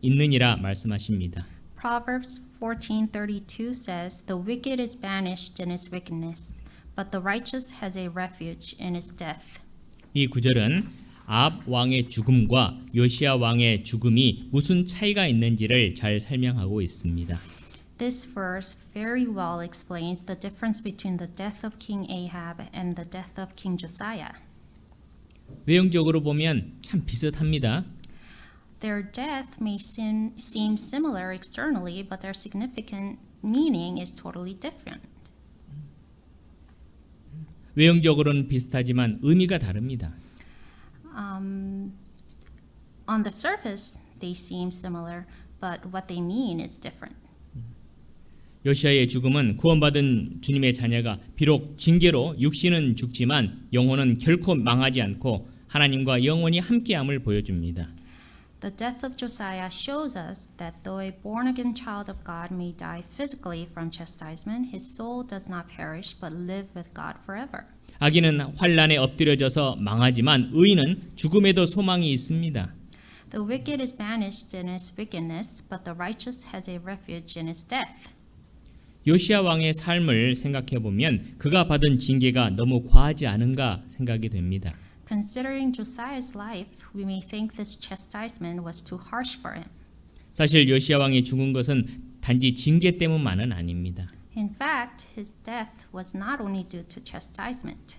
있느니라 말씀하십니다. Proverbs 14:32 says, "The wicked is banished in his wickedness, but the righteous has a refuge in his death." 이 구절은 아합 왕의 죽음과 요시야 왕의 죽음이 무슨 차이가 있는지를 잘 설명하고 있습니다. This verse very well explains the difference between the death of King Ahab and the death of King Josiah. 외형적으로 보면 참 비슷합니다. Their death may seem similar externally, but their significant meaning is totally different. 외형적으로는 비슷하지만 의미가 다릅니다. On the surface, they seem similar, but what they mean is different. 요시야의 죽음은 구원받은 주님의 자녀가 비록 징계로 육신은 죽지만 영혼은 결코 망하지 않고 하나님과 영원히 함께함을 보여줍니다. The death of Josiah shows us that though a born-again child of God may die physically from chastisement, his soul does not perish but live with God forever. 악인은 환난에 엎드려져서 망하지만 의인은 죽음에도 소망이 있습니다. The wicked is banished in his wickedness, but the righteous has a refuge in his death. 요시야 왕의 삶을 생각해 보면 그가 받은 징계가 너무 과하지 않은가 생각이 됩니다. Considering Josiah's life, we may think this chastisement was too harsh for him. 사실 요시야 왕이 죽은 것은 단지 징계 때문만은 아닙니다. In fact, his death was not only due to chastisement.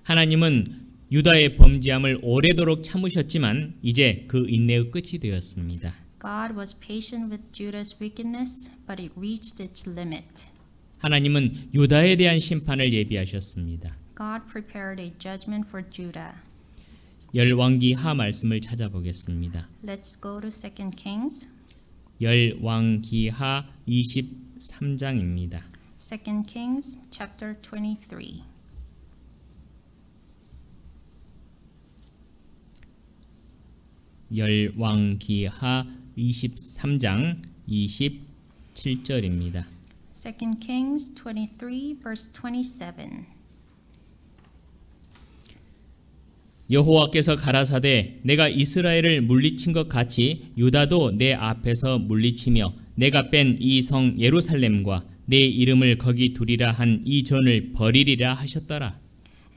하나님은 유다의 범죄함을 오래도록 참으셨지만 이제 그 인내의 끝이 되었습니다. God was patient with Judah's wickedness, but it reached its limit. 하나님은 유다에 대한 심판을 예비하셨습니다. God prepared a judgment for Judah. 열왕기하 말씀을 찾아보겠습니다. Let's go to 2 Kings. 열왕기하 23장입니다. 2 Kings chapter 23. 열왕기하 23장 27절입니다. 2 Kings 23 verse 27. 여호와께서 가라사대 내가 이스라엘을 물리친 것 같이 유다도 내 앞에서 물리치며 내가 뺀 이 성 예루살렘과 내 이름을 거기 두리라 한 이 전을 버리리라 하셨더라.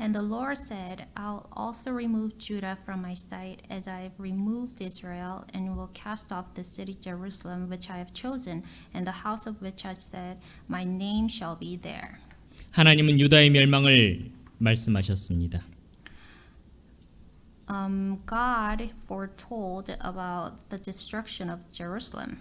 And the Lord said, I'll also remove Judah from my sight, as I have removed Israel, and will cast off the city Jerusalem, which I have chosen, and the house of which I said, My name shall be there. 하나님은 유다의 멸망을 말씀하셨습니다. God foretold about the destruction of Jerusalem.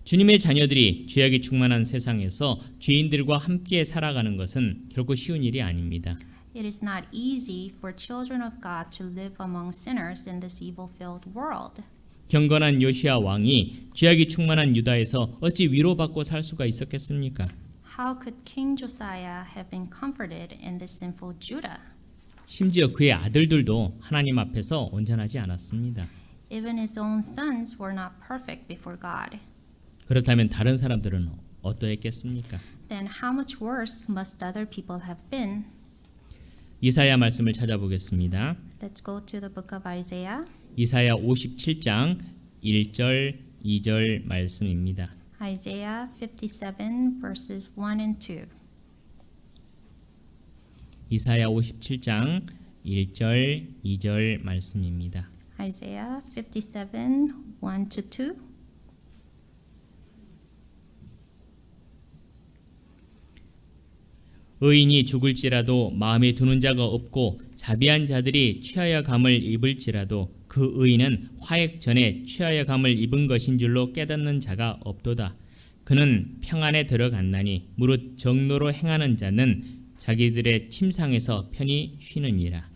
주님의 자녀들이 죄악이 충만한 세상에서 죄인들과 함께 살아가는 것은 결코 쉬운 일이 아닙니다. It is not easy for children of God to live among sinners in this evil-filled world. 경건한 요시야 왕이 죄악이 충만한 유다에서 어찌 위로받고 살 수가 있었겠습니까? How could King Josiah have been comforted in this sinful Judah? 심지어 그의 아들들도 하나님 앞에서 온전하지 않았습니다. Even his own sons were not perfect before God. 그렇다면 다른 사람들은 어떠했겠습니까? Then how much worse must other people have been? 이사야 말씀을 찾아보겠습니다. Let's go to the book of Isaiah. 이사야 57장 1절 2절 말씀입니다. Isaiah 57 verses 1 and 2. 이사야 57장 1절 2절 말씀입니다. Isaiah 57 1 to 2. 의인이 죽을지라도 마음에 두는 자가 없고 자비한 자들이 취하여 감을 입을지라도 그 의인은 화액 전에 취하여 감을 입은 것인 줄로 깨닫는 자가 없도다. 그는 평안에 들어갔나니 무릇 정로로 행하는 자는 자기들의 침상에서 편히 쉬느니라.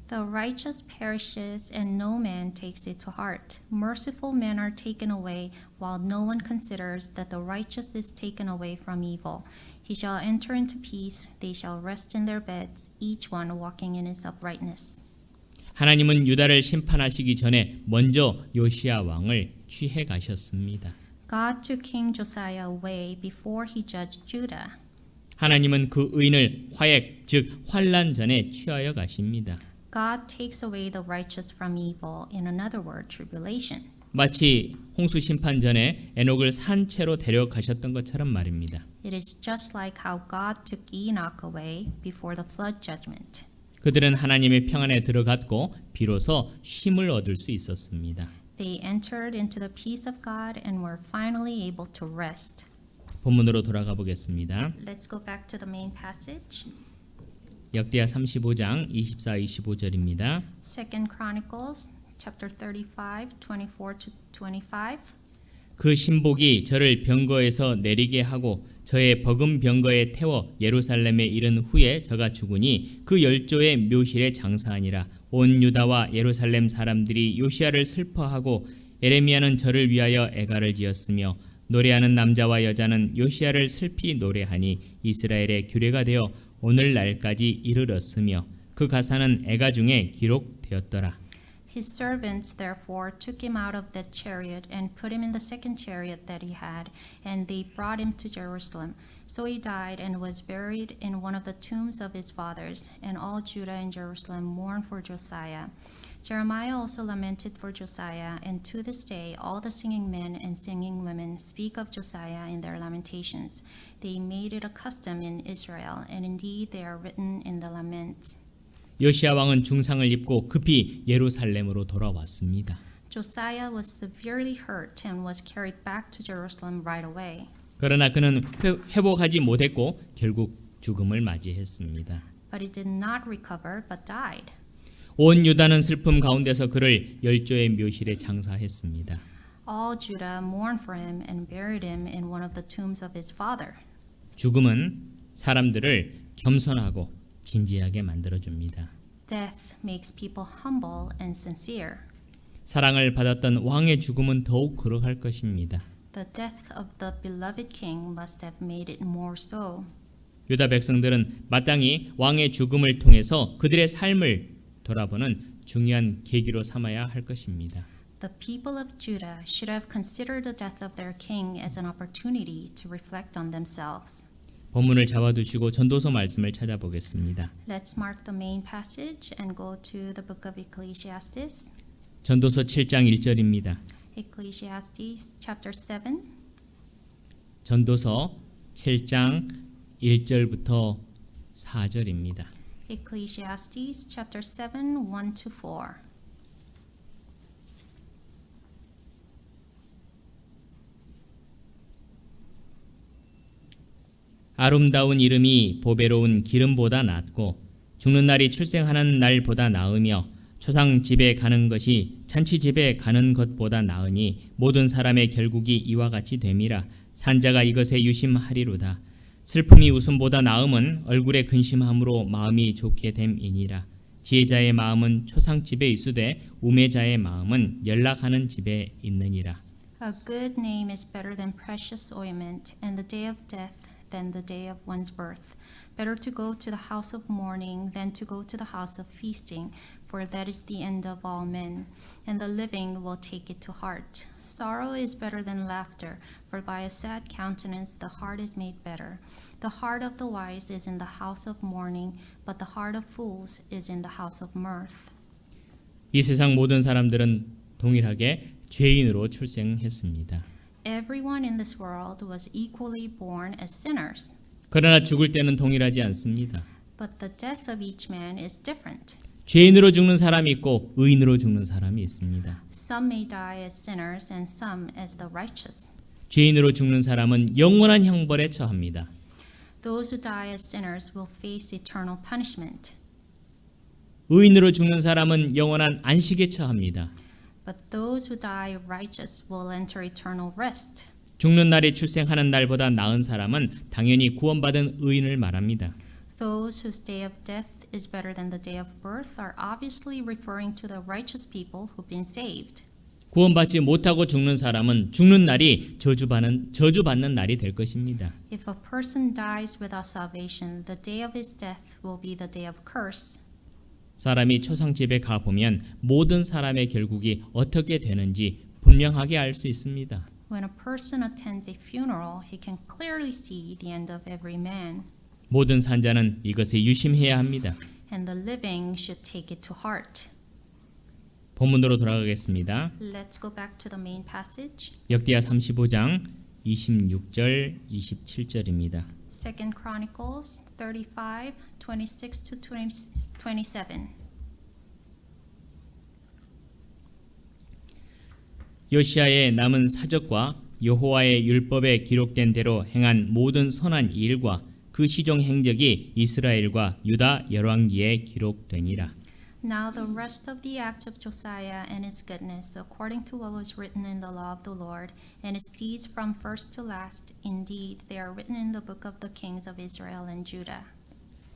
The righteous perishes and no man takes it to heart. Merciful men are taken away, while no one considers that the righteous is taken away from evil. He shall enter into peace, they shall rest in their beds, each one walking in his uprightness. 하나님은 유다를 심판하시기 전에 먼저 요시야 왕을 취해 가셨습니다. God took King Josiah away before he judged Judah. 하나님은 그 의인을 화액 즉 환난 전에 취하여 가십니다. God takes away the righteous from evil, in another word, tribulation. 마치 홍수 심판 전에 에녹을 산채로 데려가셨던 것처럼 말입니다. It is just like how God took Enoch away before the flood judgment. 그들은 하나님의 평안에 들어갔고 비로소 쉼을 얻을 수 있었습니다. They entered into the peace of God and were finally able to rest. 본문으로 돌아가 보겠습니다. Let's go back to the main passage. 역대하 35장 24-25절입니다. 2 Chronicles chapter 35, 24 to 25. 그 신복이 저를 병거에서 내리게 하고 저의 버금 병거에 태워 예루살렘에 이른 후에 저가 죽으니 그 열조의 묘실에 장사하니라. 온 유다와 예루살렘 사람들이 요시야를 슬퍼하고 에레미야는 저를 위하여 애가를 지었으며 노래하는 남자와 여자는 요시야를 슬피 노래하니 이스라엘의 규례가 되어 오늘날까지 이르렀으며 그 가사는 애가 중에 기록되었더라. His servants therefore took him out of that chariot and put him in the second chariot that he had, and they brought him to Jerusalem. So he died and was buried in one of the tombs of his fathers, and all Judah and Jerusalem mourned for Josiah. Jeremiah also lamented for Josiah, and to this day all the singing men and singing women speak of Josiah in their lamentations. They made it a custom in Israel, and indeed they are written in the laments. 요시야 왕은 중상을 입고 급히 예루살렘으로 돌아왔습니다. Josiah was severely hurt and was carried back to Jerusalem right away. 그러나 그는 회복하지 못했고 결국 죽음을 맞이했습니다. But he did not recover but died. 온 유다는 슬픔 가운데서 그를 열조의 묘실에 장사했습니다. All Judah mourned for him and buried him in one of the tombs of his father. 죽음은 사람들을 겸손하고 진지하게 만들어줍니다. Death makes people humble and sincere. 사랑을 받았던 왕의 죽음은 더욱 그러할 것입니다. The death of the beloved king must have made it more so. 유다 백성들은 마땅히 왕의 죽음을 통해서 그들의 삶을 돌아보는 중요한 계기로 삼아야 할 것입니다. The people of Judah should have considered the death of their king as an opportunity to reflect on themselves. 본문을 잡아두시고 전도서 말씀을 찾아보겠습니다. Let's mark the main passage and go to the book of Ecclesiastes. 전도서 7장 1절입니다. Ecclesiastes chapter 7. 전도서 7장 1절부터 4절입니다. Ecclesiastes chapter 7, 1 to 4. 아름다운 이름이 보배로운 기름보다 낫고 죽는 날이 출생하는 날보다 나으며 초상 집에 가는 것이 잔치 집에 가는 것보다 나으니 모든 사람의 결국이 이와 같이 됨이라. 산자가 이것에 유심하리로다. 슬픔이 웃음보다 나음은 얼굴에 근심함으로 마음이 좋게 됨이니라. 지혜자의 마음은 초상 집에 있으되 우매자의 마음은 연락하는 집에 있느니라. A good name is better than precious ointment, and the day of death than the day of one's birth. Better to go to the house of mourning than to go to the house of feasting, for that is the end of all men, and the living will take it to heart. Sorrow is better than laughter, for by a sad countenance the heart is made better. The heart of the wise is in the house of mourning, but the heart of fools is in the house of mirth. 이 세상 모든 사람들은 동일하게 죄인으로 출생했습니다. Everyone in this world was equally born as sinners, 그러나 죽을 때는 동일하지 않습니다. but the death of each man is different. 죄인으로 죽는 사람이 있고 의인으로 죽는 사람이 있습니다. Some may die as sinners and some as the righteous. 죄인으로 죽는 사람은 영원한 형벌에 처합니다. Those who die as sinners will face eternal punishment, 의인으로 죽는 사람은 영원한 안식에 처합니다. but those who die righteous will enter eternal rest. 죽는 날이 출생하는 날보다 나은 사람은 당연히 구원받은 의인을 말합니다. Those whose day of death is better than the day of birth are obviously referring to the righteous people who've been saved. 구원받지 못하고 죽는 사람은 죽는 날이 저주받는 날이 될 것입니다. If a person dies without salvation, the day of his death will be the day of curse. 사람이 초상집에 가보면 모든 사람의 결국이 어떻게 되는지 분명하게 알 수 있습니다. When a person attends a funeral, he can clearly see the end of every man, 모든 산자는 이것에 유심해야 합니다. and the living should take it to heart. 본문으로 돌아가겠습니다. Let's go back to the main passage. 역대하 35장 26절 27절입니다. 2 Chronicles 35, 26 to 27. 요시아의 남은 사적과 여호와의 율법에 기록된 대로 행한 모든 선한 일과 그 시종 행적이 이스라엘과 유다 열왕기에 기록되니라. Now the rest of the acts of Josiah and his goodness, according to what was written in the law of the Lord, and his deeds from first to last, indeed, they are written in the book of the kings of Israel and Judah.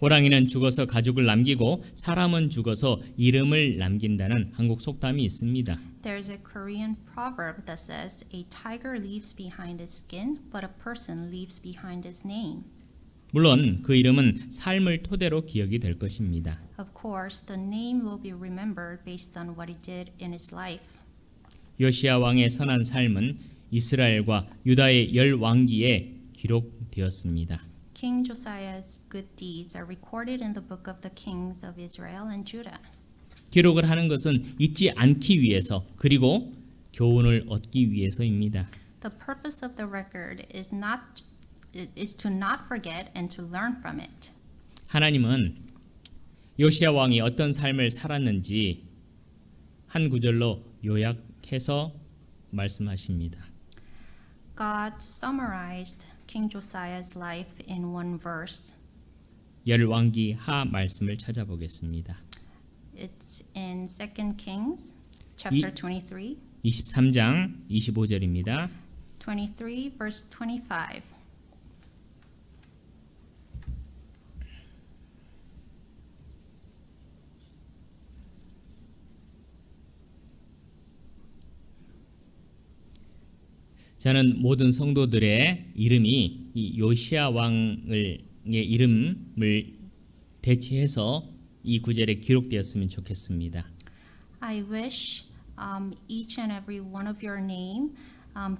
호랑이는 죽어서 가죽을 남기고 사람은 죽어서 이름을 남긴다는 한국 속담이 있습니다. There's a Korean proverb that says, a tiger leaves behind his skin, but a person leaves behind his name. 물론 그 이름은 삶을 토대로 기억이 될 것입니다. Of course, the name will be remembered based on what he did in his life. 요시아 왕의 선한 삶은 이스라엘과 유다의 열 왕기에 기록되었습니다. King Josiah's good deeds are recorded in the book of the kings of Israel and Judah. 기록을 하는 것은 잊지 않기 위해서 그리고 교훈을 얻기 위해서입니다. The purpose of the record is to not forget and to learn from it. 하나님은 요시아 왕이 어떤 삶을 살았는지 한 구절로 요약해서 말씀하십니다. God summarized King Josiah's life in one verse. 열왕기 하 말씀을 찾아보겠습니다. It's in 2 Kings chapter 23, 23장 25절입니다. 23 verse 25. 저는 모든 성도들의 이름이 이 요시야 왕의 이름을 대체해서 이 구절에 기록되었으면 좋겠습니다. I wish each and every one of your name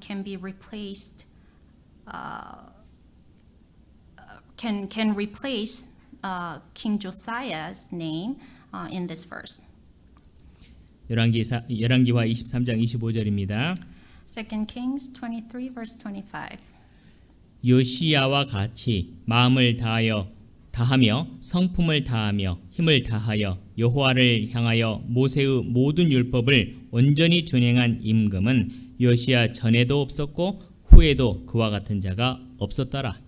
can be replaced. Can replace King Josiah's name in this verse. 열왕기와 23장 25절입니다. 2 Kings 23 verse 25. 요시야와 같이 마음을 다하며 성품을 다하며 힘을 다하여 여호와를 향하여 모세의 모든 율법을 온전히 준행한 임금은 요시야 전에도 없었고 후에도 그와 같은 자가 없었더라.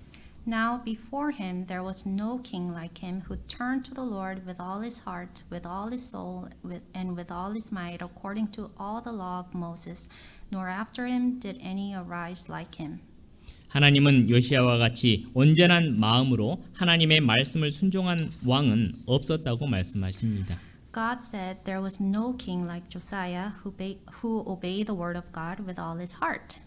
Now before him there was no king like him who turned to the Lord with all his heart, with all his soul, and with all his might, according to all the law of Moses. Nor after him did any arise like him. 하나님은 요시야와 같이 온전한 마음으로 하나님의 말씀을 순종한 왕은 없었다고 말씀하십니다. God said there was no king like Josiah who obeyed the word of God with all his heart.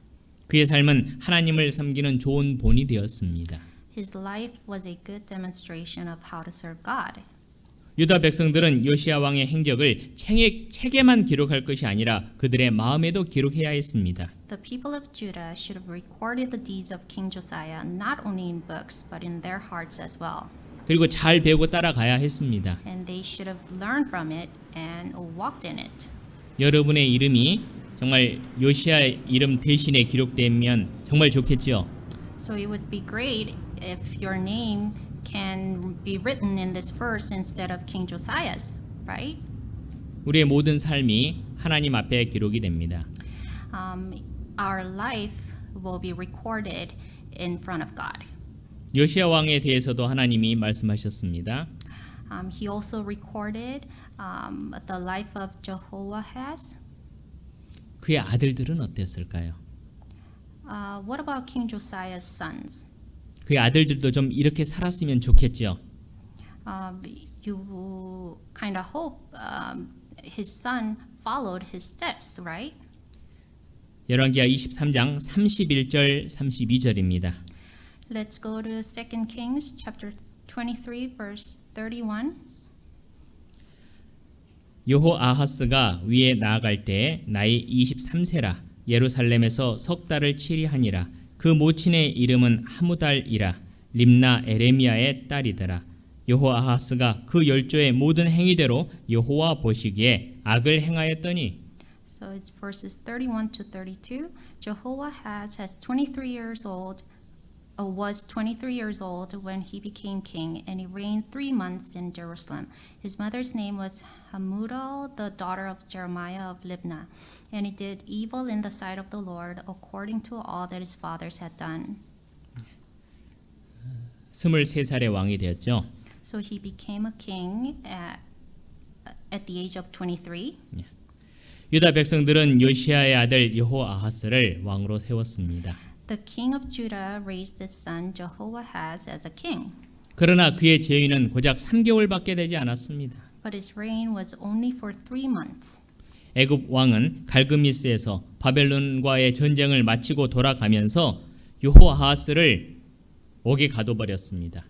그의 삶은 하나님을 섬기는 좋은 본이 되었습니다. His life was a good demonstration of how to serve God. 유다 백성들은 요시야 왕의 행적을 책에만 기록할 것이 아니라 그들의 마음에도 기록해야 했습니다. The people of Judah should have recorded the deeds of King Josiah not only in books but in their hearts as well. 그리고 잘 배우고 따라가야 했습니다. And they should have learned from it and walked in it. 여러분의 이름이 정말 요시야 이름 대신에 기록되면 정말 좋겠지요. So it would be great if your name can be written in this verse instead of King Josiah's, right? 우리의 모든 삶이 하나님 앞에 기록이 됩니다. Our life will be recorded in front of God. 요시야 왕에 대해서도 하나님이 말씀하셨습니다. He also recorded the life of Jehoahaz. 그의 아들들은 어땠을까요? What about King Josiah's sons? 그의 아들들도 좀 이렇게 살았으면 좋겠죠. You kind of hope his son followed his steps, right? 열왕기하 23장 31절 32절입니다. Let's go to 2 Kings chapter 23 verse 31. 여호아하스가 위에 나아갈 때 나이 23세라 예루살렘에서 석 달을 치리하니라. 그 모친의 이름은 하무달이라 림나 에레미야의 딸이더라. 여호아하스가 그 열조의 모든 행위대로 여호와 보시기에 악을 행하였더니. So it's verses 31 to 32. Jehoahaz was 23 years old when he became king, and he reigned 3 months in Jerusalem. His mother's name was Hamudal, the daughter of Jeremiah of Libnah. And he did evil in the sight of the Lord, according to all that his fathers had done. 23살의 왕이 되었죠. So he became a king at the age of 23. 유다 백성들은 요시야의 아들 여호아하스를 왕으로 세웠습니다. The king of Judah raised his son Jehoahaz as a king. 그러나 그의 재위는 고작 3개월밖에 되지 않았습니다. But his reign was only for 3 months. 애굽 왕은 갈그미스에서 바벨론과의 전쟁을 마치고 돌아가면서 여호아하스를 옥에 가둬버렸습니다.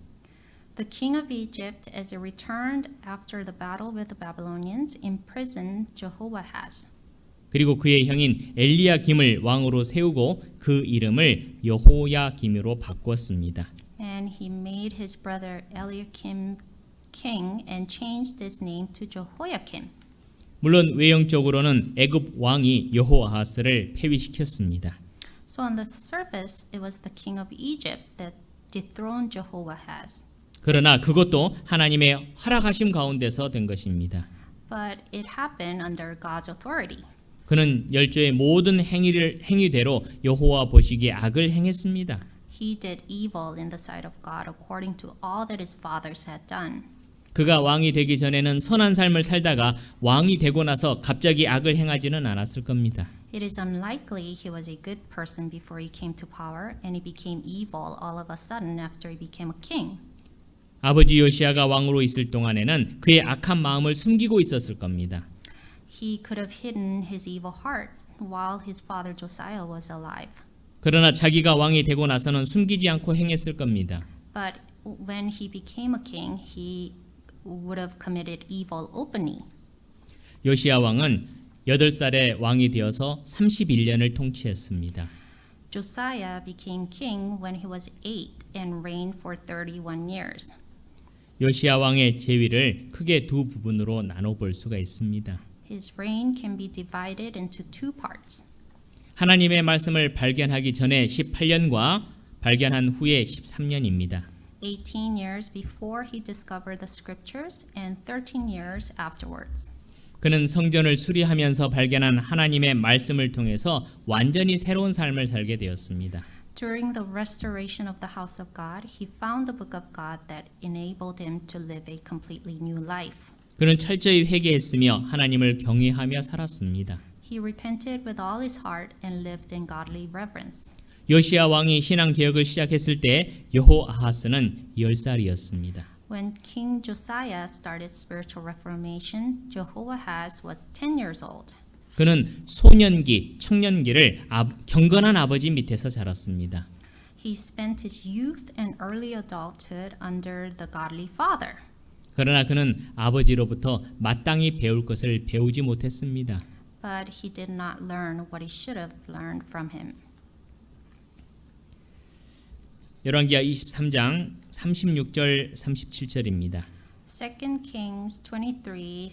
The king of Egypt, as he returned after the battle with the Babylonians, imprisoned Jehoahaz. 그리고 그의 형인 엘리야김을 왕으로 세우고 그 이름을 여호야김으로 바꾸었습니다. And he made his brother Eliakim king and changed his name to Jehoiakim. 물론 외형적으로는 애굽 왕이 여호아하스를 폐위시켰습니다. So on the surface, it was the king of Egypt that dethroned Jehoahaz. 그러나 그것도 하나님의 허락하심 가운데서 된 것입니다. But it happened under God's authority. 그는 열조의 모든 행위대로 여호와 보시기에 악을 행했습니다. He did evil in the sight of God according to all that his fathers had done. 그가 왕이 되기 전에는 선한 삶을 살다가 왕이 되고 나서 갑자기 악을 행하지는 않았을 겁니다. It is unlikely he was a good person before he came to power, and he became evil all of a sudden after he became a king. 아버지 요시아가 왕으로 있을 동안에는 그의 악한 마음을 숨기고 있었을 겁니다. He could have hidden his evil heart while his father Josiah was alive. 그러나 자기가 왕이 되고 나서는 숨기지 않고 행했을 겁니다. But when he became a king, he would have committed evil openly. 요시아 왕은 8살에 왕이 되어서 31년을 통치했습니다. Josiah became king when he was 8 and reigned for 31 years. 요시아 왕의 재위를 크게 두 부분으로 나눠 볼 수가 있습니다. His reign can be divided into two parts. 하나님의 말씀을 발견하기 전에 18년과 발견한 후에 13년입니다. 18 years before he discovered the scriptures and 13 years afterwards. 그는 성전을 수리하면서 발견한 하나님의 말씀을 통해서 완전히 새로운 삶을 살게 되었습니다. During the restoration of the house of God, he found the book of God that enabled him to live a completely new life. 그는 철저히 회개했으며 하나님을 경외하며 살았습니다. He repented with all his heart and lived in godly reverence. 요시아 왕이 신앙 개혁을 시작했을 때 여호아하스는 10살이었습니다. When King Josiah started spiritual reformation, Jehoahaz was 10 years old. 그는 소년기, 청년기를 경건한 아버지 밑에서 자랐습니다. He spent his youth and early adulthood under the godly father. 그러나 그는 아버지로부터 마땅히 배울 것을 배우지 못했습니다. But he did not learn what he should have learned from him. 열왕기하 23장 36절 37절입니다. 2 Kings 23,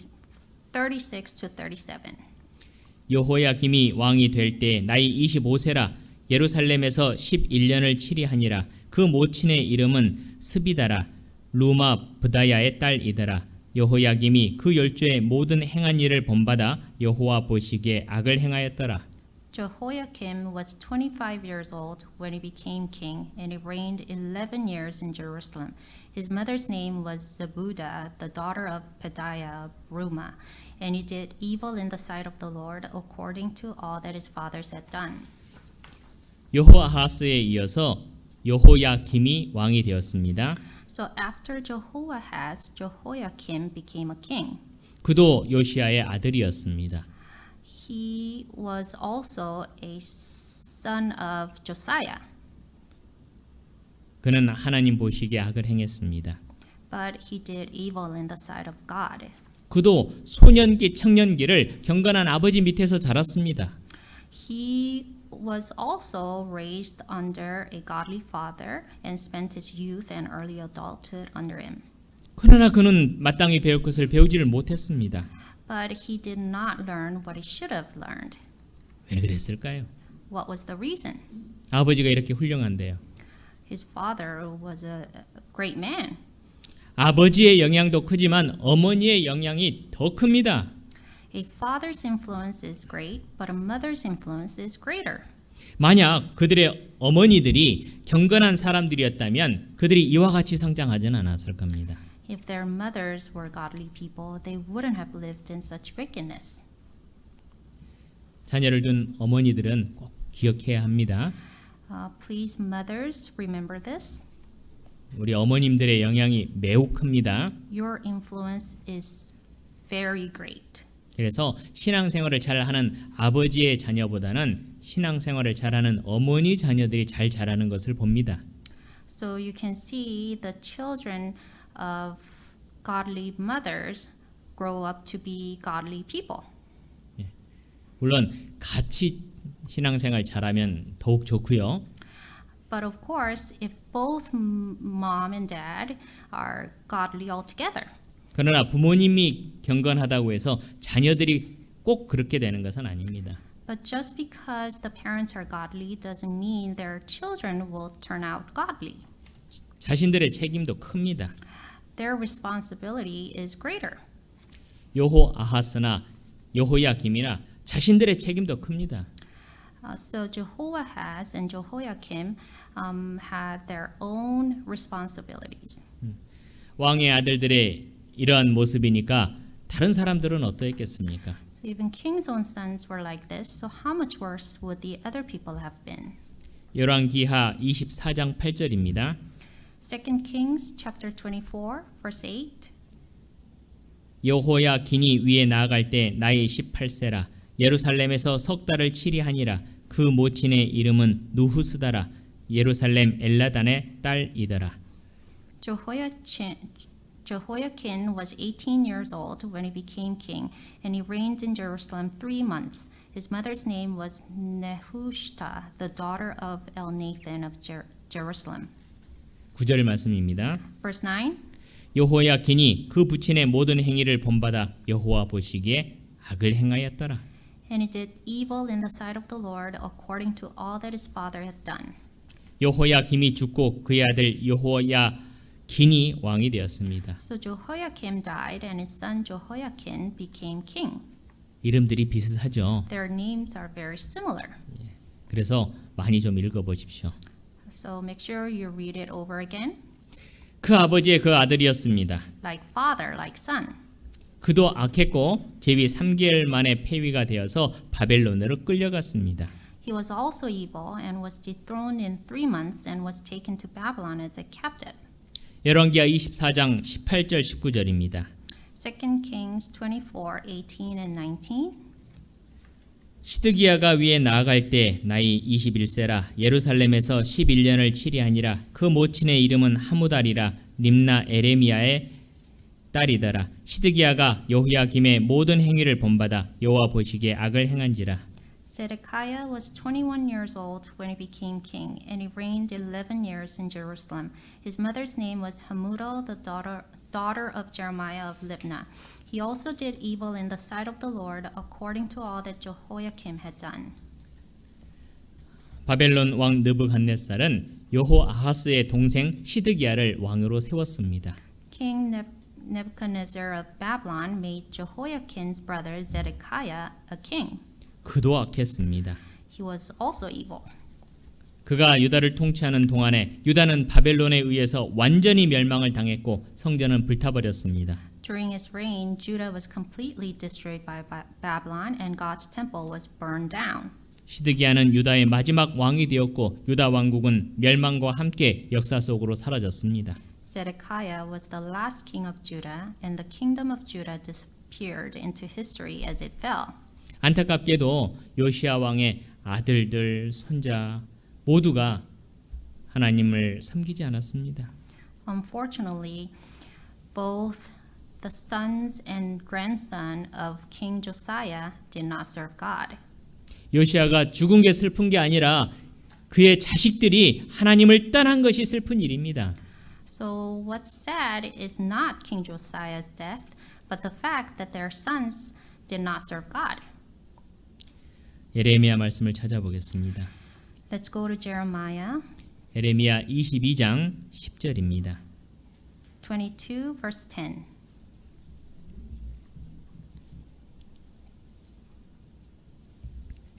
36 to 37. 여호야김이 왕이 될 때 나이 25세라 예루살렘에서 11년을 치리하니라. 그 모친의 이름은 스비다라 루마 브다야의 딸이더라. 여호야김이 그 열조의 모든 행한 일을 본받아 여호와 보시기에 악을 행하였더라. Jehoiakim was 25 years old when he became king, and he reigned 11 years in Jerusalem. His mother's name was Zebudah, the daughter of Pedaiah of Rumah, and he did evil in the sight of the Lord according to all that his fathers had done. 여호아하스에 이어서 여호야김이 왕이 되었습니다. So after Jehoahaz, Jehoiakim became a king. 그도 요시아의 아들이었습니다. He was also a son of Josiah, 그는 하나님 보시기에 악을 행했습니다. but he did evil in the sight of God. 그도 소년기, 청년기를 경건한 아버지 밑에서 자랐습니다. He was also raised under a godly father and spent his youth and early adulthood under him. 그러나 그는 마땅히 배울 것을 배우지를 못했습니다. But he did not learn what he should have learned. 왜 그랬을까요? What was the reason? 아버지가 이렇게 훌륭한데요. His father was a great man. 아버지의 영향도 크지만 어머니의 영향이 더 큽니다. A father's influence is great, but a mother's influence is greater. 만약 그들의 어머니들이 경건한 사람들이었다면 그들이 이와 같이 성장하지는 않았을 겁니다. If their mothers were godly people, they wouldn't have lived in such wickedness. 자녀를 둔 어머니들은 꼭 기억해야 합니다. Please, mothers, remember this. 우리 어머님들의 영향이 매우 큽니다. Your influence is very great. 그래서 신앙생활을 잘하는 아버지의 자녀보다는 신앙생활을 잘하는 어머니 자녀들이 잘 자라는 것을 봅니다. So you can see the children of godly mothers grow up to be godly people. 물론 같이 신앙생활 잘하면 더욱 좋고요. But of course, if both mom and dad are godly altogether. 그러나 부모님이 경건하다고 해서 자녀들이 꼭 그렇게 되는 것은 아닙니다. But just because the parents are godly doesn't mean their children will turn out godly. 자신들의 책임도 큽니다. Their responsibility is greater. 여호아하스나 여호야김이나 자신들의 책임도 큽니다. So Jehoahaz and Jehoiakim had their own responsibilities. 왕의 아들들의 이러한 모습이니까 다른 사람들은 어떠했겠습니까? So even king's own sons were like this, so how much worse would the other people have been? 열왕기하 24장 8절입니다. 2 Kings chapter 24, verse 8. 여호야긴이 위에 나아갈 때 나이 18세라. 예루살렘에서 석 달을 치리하니라. 그 모친의 이름은 누후스다라. 예루살렘 엘라단의 딸이더라. Jehoiakim was 18 years old when he became king, and he reigned in Jerusalem 3 months. His mother's name was Nehushta, the daughter of Elnathan of Jerusalem. 9절 말씀입니다. Verse 9. 여호야긴이 그 부친의 모든 행위를 본받아 여호와 보시기에 악을 행하였더라. And he did evil in the sight of the Lord according to all that his father had done. 여호야김이 죽고 그의 아들 여호야긴이 왕이 되었습니다. So Jehoiakim died, and his son Jehoiakim became king. 이름들이 비슷하죠. Their names are very similar. 그래서 많이 좀 읽어보십시오. So make sure you read it over again. 그 아버지의 그 아들이었습니다. Like father, like son. 그도 악했고 제위 3개월 만에 폐위가 되어서 바벨론으로 끌려갔습니다. He was also evil and was dethroned in 3 months and was taken to Babylon as a captive. 열왕기하 24장 18절 19절입니다. 2 Kings 24, 18 and 19. 시드기야가 위에 나아갈 때 나이 21세라. 예루살렘에서 11년을 치리하니라. 그 모친의 이름은 하무달이라. 림나 에레미야의 딸이더라. 시드기야가 여호야김의 모든 행위를 본받아 여호와 보시기에 악을 행한지라. Zedekiah was 21 years old when he became king, and he reigned 11 years in Jerusalem. His mother's name was Hamudal, the daughter of Jeremiah of Libnah. He also did evil in the sight of the Lord, according to all that Jehoiakim had done. 바벨론 왕 느부갓네살은 여호아하스의 동생 시드기야를 왕으로 세웠습니다. King Nebuchadnezzar of Babylon made Jehoiakim's brother Zedekiah a king. 그도 악했습니다. He was also evil. 그가 유다를 통치하는 동안에 유다는 바벨론에 의해서 완전히 멸망을 당했고 성전은 불타버렸습니다. During his reign, Judah was completely destroyed by Babylon, and God's temple was burned down. 시드기야는 유다의 마지막 왕이 되었고 유다 왕국은 멸망과 함께 역사 속으로 사라졌습니다. Zedekiah was the last king of Judah, and the kingdom of Judah disappeared into history as it fell. 안타깝게도 요시야 왕의 아들들, 손자 모두가 하나님을 섬기지 않았습니다. Unfortunately, both the sons and grandson of King Josiah did not serve God. 요시야가 죽은 게 슬픈 게 아니라 그의 자식들이 하나님을 떠난 것이 슬픈 일입니다. So what's sad is not King Josiah's death, but the fact that their sons did not serve God. 예레미야 말씀을 찾아보겠습니다. Let's go to Jeremiah 예레미야 22장 10절입니다. 22, verse 10.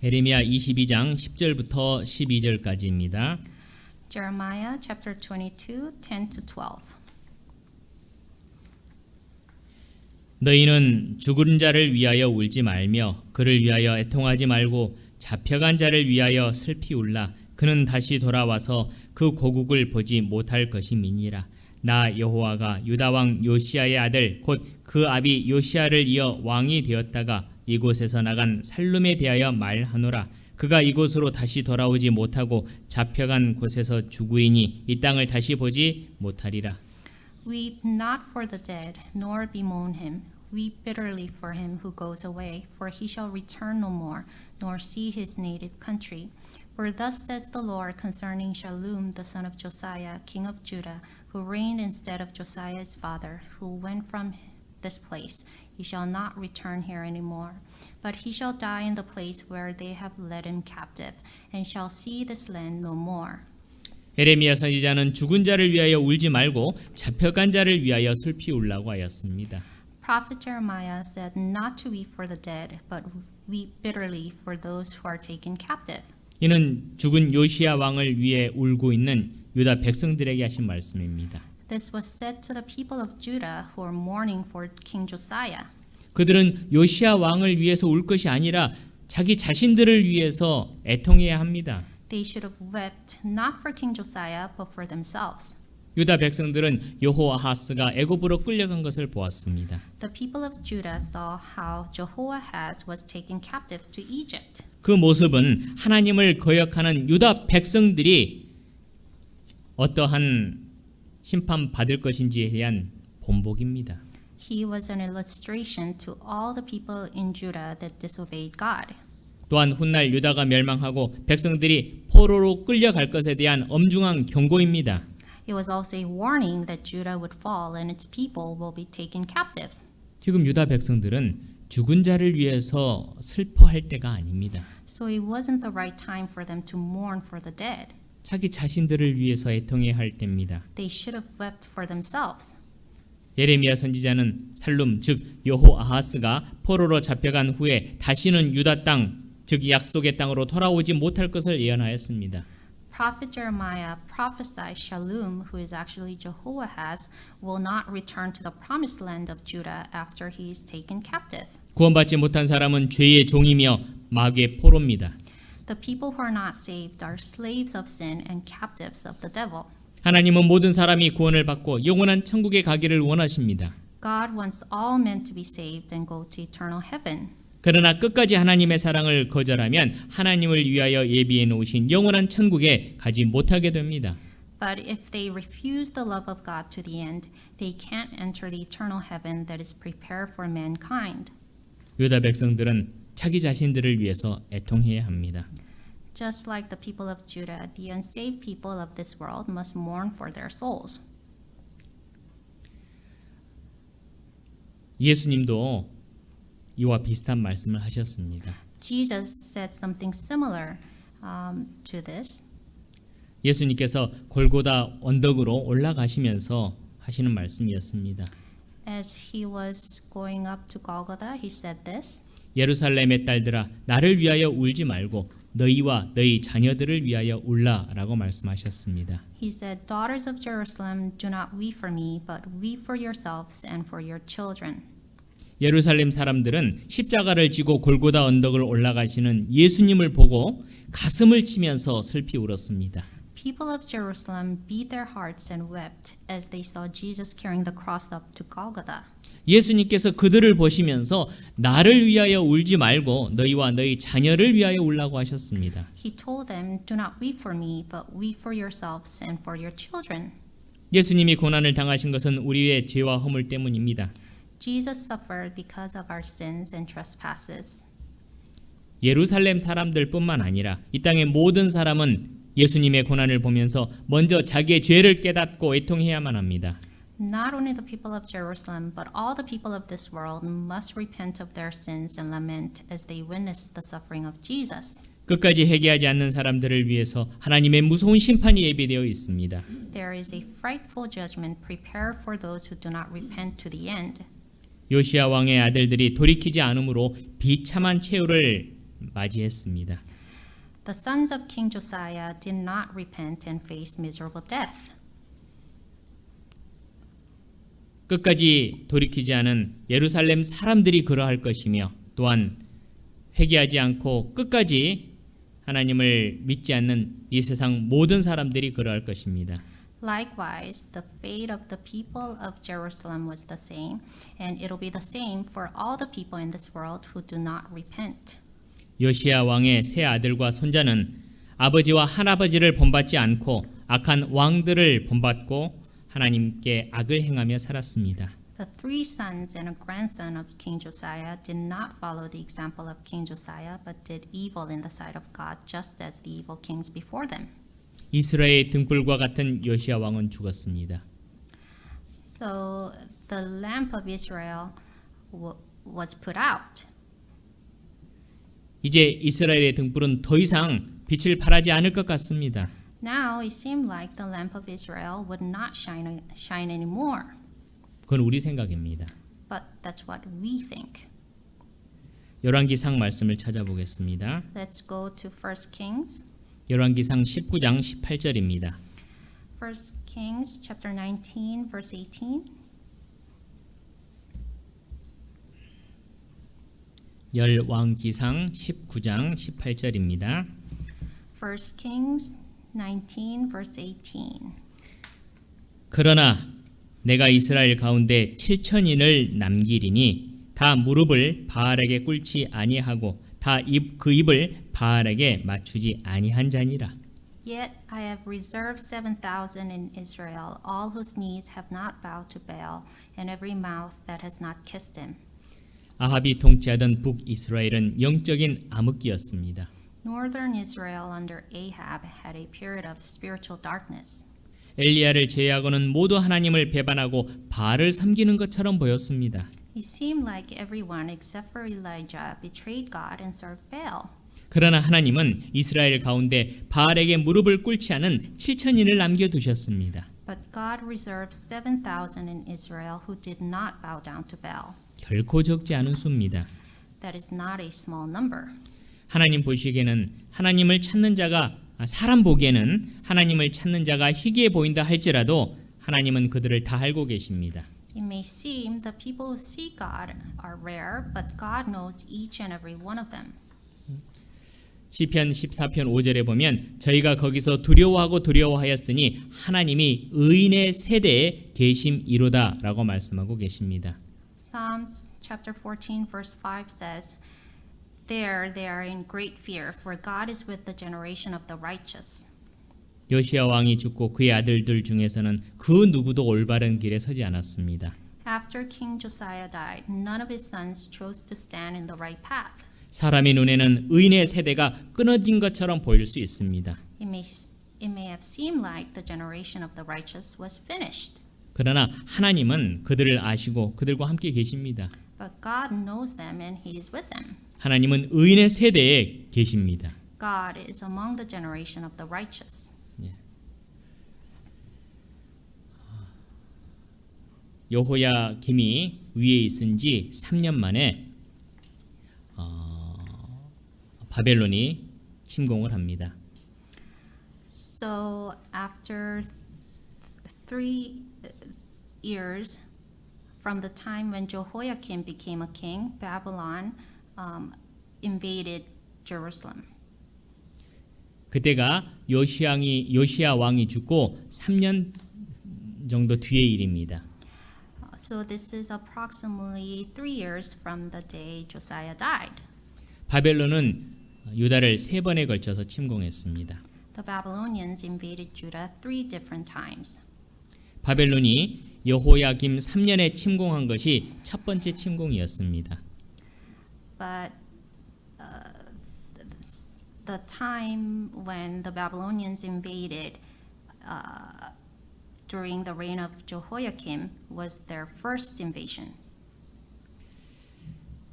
예레미야 22장 10절부터 12절까지입니다. Jeremiah chapter 22, 10 to 12. 너희는 죽은 자를 위하여 울지 말며 그를 위하여 애통하지 말고 잡혀간 자를 위하여 슬피 울라. 그는 다시 돌아와서 그 고국을 보지 못할 것임이니라. 나 여호와가 유다 왕 요시야의 아들 곧 그 아비 요시야를 이어 왕이 되었다가 이곳에서 나간 살룸에 대하여 말하노라. 그가 이곳으로 다시 돌아오지 못하고 잡혀간 곳에서 죽으리니 이 땅을 다시 보지 못하리라. Weep not for the dead, nor bemoan him. Weep bitterly for him who goes away, for he shall return no more, nor see his native country. For thus says the Lord concerning Shallum, the son of Josiah, king of Judah, who reigned instead of Josiah's father, who went from this place. He shall not return here any more, but he shall die in the place where they have led him captive, and shall see this land no more. 예레미야 선지자는 죽은 자를 위하여 울지 말고 잡혀간 자를 위하여 슬피 울라고 하였습니다. Prophet Jeremiah said not to weep for the dead, but weep bitterly for those who are taken captive. 이는 죽은 요시야 왕을 위해 울고 있는 유다 백성들에게 하신 말씀입니다. This was said to the people of Judah who were mourning for King Josiah. 그들은 요시야 왕을 위해서 울 것이 아니라 자기 자신들을 위해서 애통해야 합니다. They should have wept not for King Josiah but for themselves. 유다 백성들은 여호아하스가 애굽으로 끌려간 것을 보았습니다. The people of Judah saw how Jehoahaz was taken captive to Egypt. 그 모습은 하나님을 거역하는 유다 백성들이 어떠한 심판받을 것인지에 대한 본보기입니다. He was an illustration to all the people in Judah that disobeyed God. 또한 훗날 유다가 멸망하고 백성들이 포로로 끌려갈 것에 대한 엄중한 경고입니다. It was also a warning that Judah would fall and its people will be taken captive. 지금 유다 백성들은 죽은 자를 위해서 슬퍼할 때가 아닙니다. So it wasn't the right time for them to mourn for the dead. 자기 자신들을 위해서 애통해야 할 때입니다. They should have wept for themselves. 예레미야 선지자는 살룸 즉 여호아하스가 포로로 잡혀간 후에 다시는 유다 땅 즉 약속의 땅으로 돌아오지 못할 것을 예언하였습니다. Prophet Jeremiah prophesied Shallum, who is actually Jehoahaz, will not return to the promised land of Judah after he is taken captive. 구원받지 못한 사람은 죄의 종이며 마귀의 포로입니다. The people who are not saved are slaves of sin and captives of the devil. 하나님은 모든 사람이 구원을 받고 영원한 천국에 가기를 원하십니다. God wants all men to be saved and go to eternal heaven. 그러나 끝까지 하나님의 사랑을 거절하면 하나님을 위하여 예비해 놓으신 영원한 천국에 가지 못하게 됩니다. But if they refuse the love of God to the end, they can't enter the eternal heaven that is prepared for mankind. 유다 백성들은 자기 자신들을 위해서 애통해야 합니다. Just like the people of Judah, the unsaved people of this world must mourn for their souls. 예수님도 이와 비슷한 말씀을 하셨습니다. Jesus said something similar to this. 예수님께서 골고다 언덕으로 올라가시면서 하시는 말씀이었습니다. As he was going up to Golgotha, he said this. 예루살렘의 딸들아 나를 위하여 울지 말고 너희와 너희 자녀들을 위하여 울라라고 말씀하셨습니다. He said, Daughters of Jerusalem, do not weep for me, but weep for yourselves and for your children. 예루살렘 사람들은 십자가를 지고 골고다 언덕을 올라가시는 예수님을 보고 가슴을 치면서 슬피 울었습니다. People of Jerusalem beat their hearts and wept as they saw Jesus carrying the cross up to Golgotha. 예수님께서 그들을 보시면서 나를 위하여 울지 말고 너희와 너희 자녀를 위하여 울라고 하셨습니다. He told them, Do not weep for me, but weep for yourselves and for your children. 예수님이 고난을 당하신 것은 우리의 죄와 허물 때문입니다. Jesus suffered because of our sins and trespasses. 예루살렘 사람들뿐만 아니라 이 땅의 모든 사람은 예수님의 고난을 보면서 먼저 자기의 죄를 깨닫고 애통해야만 합니다. Not only the people of Jerusalem, but all the people of this world must repent of their sins and lament as they witness the suffering of Jesus. 끝까지 회개하지 않는 사람들을 위해서 하나님의 무서운 심판이 예비되어 있습니다. There is a frightful judgment prepared for those who do not repent to the end. 요시야 왕의 아들들이 돌이키지 않으므로 비참한 최후를 맞이했습니다. The sons of King Josiah did not repent and face miserable death. 끝까지 돌이키지 않은 예루살렘 사람들이 그러할 것이며 또한 회개하지 않고 끝까지 하나님을 믿지 않는 이 세상 모든 사람들이 그러할 것입니다. Likewise, the fate of the people of Jerusalem was the same, and it'll be the same for all the people in this world who do not repent. 요시야 왕의 세 아들과 손자는 아버지와 할아버지를 본받지 않고 악한 왕들을 본받고 하나님께 악을 행하며 살았습니다. The three sons and a grandson of King Josiah did not follow the example of King Josiah, but did evil in the sight of God, just as the evil kings before them. 이스라엘의 등불과 같은 요시야 왕은 죽었습니다. So the lamp of Israel was put out. 이제 이스라엘의 등불은 더 이상 빛을 발하지 않을 것 같습니다. Now it seemed like the lamp of Israel would not shine anymore. 그건 우리 생각입니다. But that's what we think. 열왕기상 말씀을 찾아보겠습니다. Let's go to 1 Kings. 열왕기상 19장 18절입니다. 1 1 Kings chapter 19 verse 18. 열왕기상 19장 18절입니다. 1 Kings 19 verse 18. 그러나 내가 이스라엘 가운데 7천인을 남기리니 다 무릎을 바알에게 꿇지 아니하고 다 그 입을 바알에게 맞추지 아니한 자니라. Yet I have reserved 7,000 in Israel, all whose knees have not bowed to Baal, and every mouth that has not kissed him. 아합이 통치하던 북이스라엘은 영적인 암흑기였습니다. Northern Israel under Ahab had a period of spiritual darkness. 엘리야를 제외하고는 모두 하나님을 배반하고 바알을 섬기는 것처럼 보였습니다. It seemed like everyone except for Elijah betrayed God and served Baal. 그러나 하나님은 이스라엘 가운데 바알에게 무릎을 꿇지 않은 7천인을 남겨두셨습니다. But God reserved 7,000 in Israel who did not bow down to Baal. 결코 적지 않은 수입니다. That is not a small number. 하나님 보시기에는 하나님을 찾는 자가 사람 보기에는 하나님을 찾는 자가 희귀해 보인다 할지라도 하나님은 그들을 다 알고 계십니다. It may seem the people who see God are rare, but God knows each and every one of them. 시편 14편 5절에 보면 저희가 거기서 두려워하였으니 하나님이 의인의 세대에 계심이로다라고 말씀하고 계십니다. Psalms chapter 14 verse 5 says, There they are in great fear, for God is with the generation of the righteous. 요시야 왕이 죽고 그의 아들들 중에서는 그 누구도 올바른 길에 서지 않았습니다. After King Josiah died, none of his sons chose to stand in the right path. 사람의 눈에는 의인의 세대가 끊어진 것처럼 보일 수 있습니다. It may have seemed like the generation of the righteous was finished. 그러나 하나님은 그들을 아시고 그들과 함께 계십니다. But God knows them and He is with them. 하나님은 의인의 세대에 계십니다. God is among the generation of the righteous. 여호야김이 위에 있은 지 3년 만에 바벨론이 침공을 합니다. So after 3 years from the time when Jehoiakim became a king, Babylon invaded Jerusalem. 그때가 요시야 왕이 죽고 3년 정도 뒤의 일입니다. So this is approximately 3 years from the day Josiah died. 바벨론은 유다를 3번에 걸쳐서 침공했습니다. The Babylonians invaded Judah 3 different times. 바벨론이 여호야김 3년에 침공한 것이 첫 번째 침공이었습니다. But the time when the Babylonians invaded during the reign of Jehoiakim was their first invasion.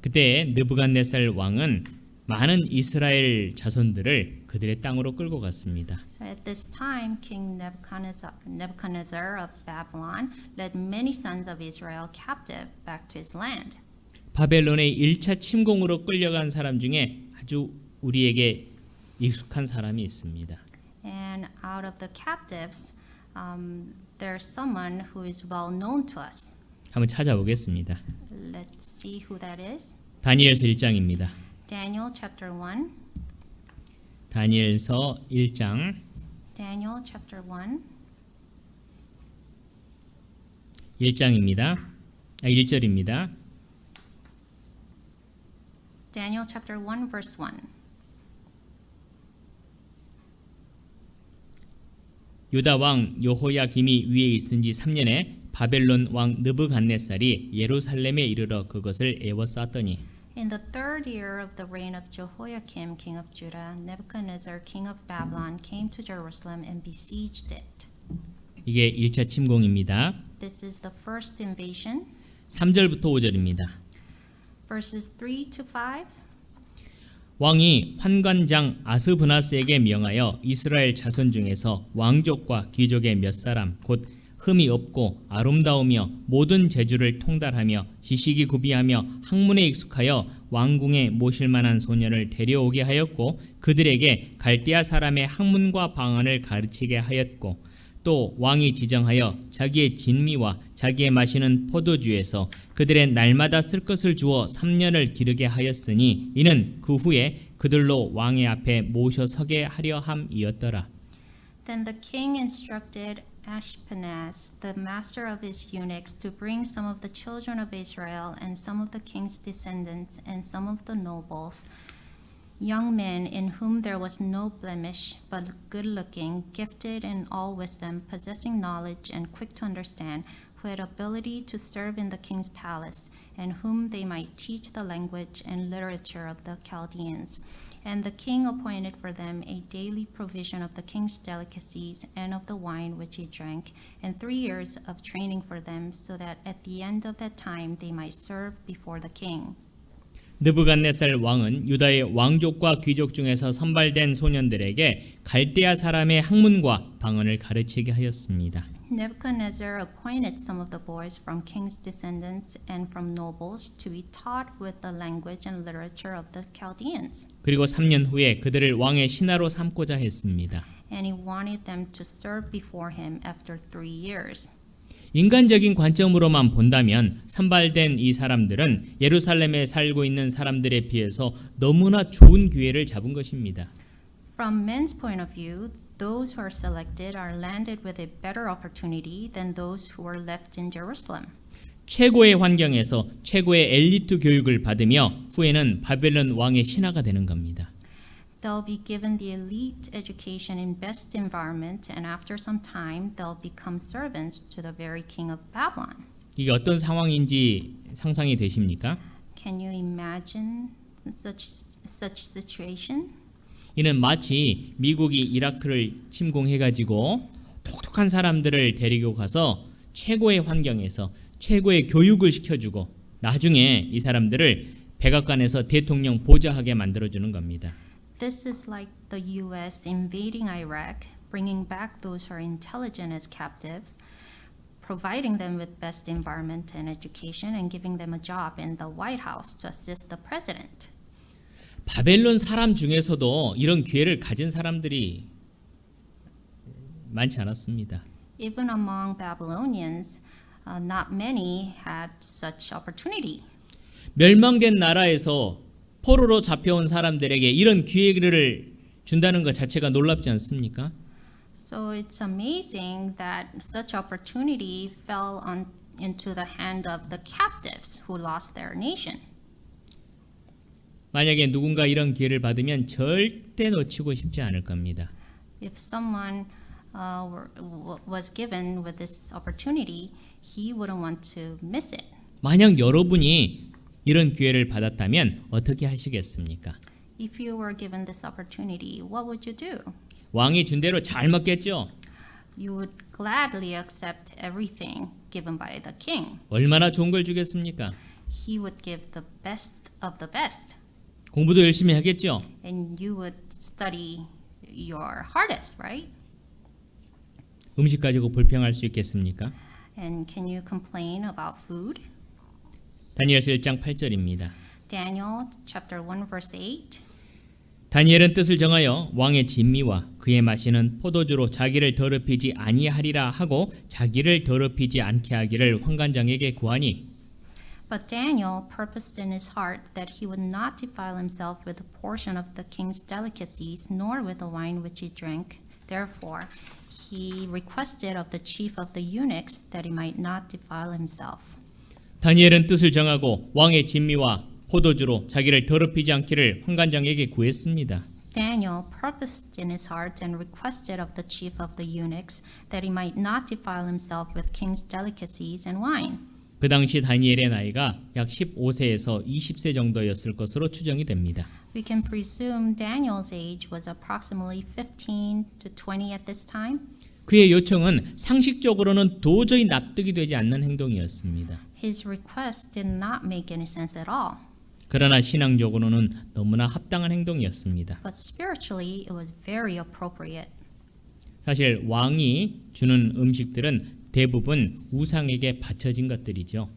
그때 느부갓네살 왕은 많은 이스라엘 자손들을 그들의 땅으로 끌고 갔습니다. So at this time, King Nebuchadnezzar of Babylon led many sons of Israel captive back to his land. 바벨론의 1차 침공으로 끌려간 사람 중에 아주 우리에게 익숙한 사람이 있습니다. And out of the captives, there's someone who is well known to us. 한번 찾아보겠습니다. Let's see who that is. 다니엘서 1장입니다. Daniel chapter 1. 다니엘서 1장 Daniel chapter 1. 1장입니다. 1절입니다. Daniel chapter 1 verse 1. 유다 왕 여호야김이 위에 있은 지 3년에 바벨론 왕 느부갓네살이 예루살렘에 이르러 그것을 에워쌌더니 In the 3rd year of the reign of Jehoiakim, king of Judah, Nebuchadnezzar, king of Babylon, came to Jerusalem and besieged it. 이게 1차 침공입니다. This is the first invasion. 3절부터 5절입니다. Verses 3 to 5. 왕이 환관장 아스브나스에게 명하여 이스라엘 자손 중에서 왕족과 귀족의 몇 사람 곧 흠이 없고 아름다우며 모든 재주를 통달하며 지식이 구비하며 학문에 익숙하여 왕궁에 모실 만한 소년을 데려오게 하였고 그들에게 갈대아 사람의 학문과 방언을 가르치게 하였고 또 왕이 지정하여 자기의 진미와 자기의 마시는 포도주에서 그들의 날마다 쓸 것을 주어 3년을 기르게 하였으니 이는 그 후에 그들로 왕의 앞에 모셔 서게 하려 함이었더라. Then the king instructed Ashpenaz, the master of his eunuchs, to bring some of the children of Israel and some of the king's descendants and some of the nobles, young men in whom there was no blemish, but good-looking, gifted in all wisdom, possessing knowledge and quick to understand, who had ability to serve in the king's palace, and whom they might teach the language and literature of the Chaldeans. And the king appointed for them a daily provision of the king's delicacies and of the wine which he drank, and 3 years of training for them, so that at the end of that time they might serve before the king. 느부갓네살 왕은 유다의 왕족과 귀족 중에서 선발된 소년들에게 갈대아 사람의 학문과 방언을 가르치게 하였습니다. Nebuchadnezzar appointed some of the boys from king's descendants and from nobles to be taught with the language and literature of the Chaldeans. 그리고 3년 후에 그들을 왕의 신하로 삼고자 했습니다. And he wanted them to serve before him after 3 years. 인간적인 관점으로만 본다면 선발된 이 사람들은 예루살렘에 살고 있는 사람들에 비해서 너무나 좋은 기회를 잡은 것입니다. From men's point of view, those who are selected are landed with a better opportunity than those who were left in Jerusalem. 최고의 환경에서 최고의 엘리트 교육을 받으며 후에는 바벨론 왕의 신하가 되는 겁니다. They'll be given the elite education in best environment, and after some time, they'll become servants to the very king of Babylon. 이게 어떤 상황인지 상상이 되십니까? Can you imagine such situation? 이는 마치 미국이 이라크를 침공해가지고 똑똑한 사람들을 데리고 가서 최고의 환경에서 최고의 교육을 시켜주고 나중에 이 사람들을 백악관에서 대통령 보좌하게 만들어주는 겁니다. This is like the U.S. invading Iraq, bringing back those who are intelligent as captives, providing them with best environment and education, and giving them a job in the White House to assist the president. 바벨론 사람 중에서도 이런 기회를 가진 사람들이 많지 않았습니다. Even among Babylonians, not many had such opportunity. 멸망된 나라에서 포로로 잡혀온 사람들에게 이런 기회를 준다는 것 자체가 놀랍지 않습니까? So it's amazing that such opportunity fell into the hand of the captives who lost their nation. 만약에 누군가 이런 기회를 받으면 절대 놓치고 싶지 않을 겁니다. If someone was given with this opportunity, he wouldn't want to miss it. 만약 여러분이 이런 기회를 받았다면 어떻게 하시겠습니까? If you were given this opportunity, what would you do? 왕이 준 대로 잘 먹겠죠? You would gladly accept everything given by the king. 얼마나 좋은 걸 주겠습니까? He would give the best of the best. 공부도 열심히 하겠죠? And you would study your hardest, right? 음식 가지고 불평할 수 있겠습니까? And can you complain about food? 다니엘서 1장 8절입니다. Daniel chapter 1 verse 8. 다니엘은 뜻을 정하여 왕의 진미와 그의 마시는 포도주로 자기를 더럽히지 아니하리라 하고 자기를 더럽히지 않게 하기를 환관장에게 구하니 But Daniel purposed in his heart that he would not defile himself with a portion of the king's delicacies, nor with the wine which he drank. Therefore, he requested of the chief of the eunuchs that he might not defile himself. 다니엘은 뜻을 정하고 왕의 진미와 포도주로 자기를 더럽히지 않기를 환관장에게 구했습니다. Daniel purposed in his heart and requested of the chief of the eunuchs that he might not defile himself with king's delicacies and wine. 그 당시 다니엘의 나이가 약 15세에서 20세 정도였을 것으로 추정이 됩니다. We can presume Daniel's age was approximately 15 to 20 at this time. 그의 요청은 상식적으로는 도저히 납득이 되지 않는 행동이었습니다. His request did not make any sense at all. 그러나 신앙적으로는 너무나 합당한 행동이었습니다. But spiritually, it was very appropriate. 사실 왕이 주는 음식들은 대부분 우상에게 바쳐진 것들이죠.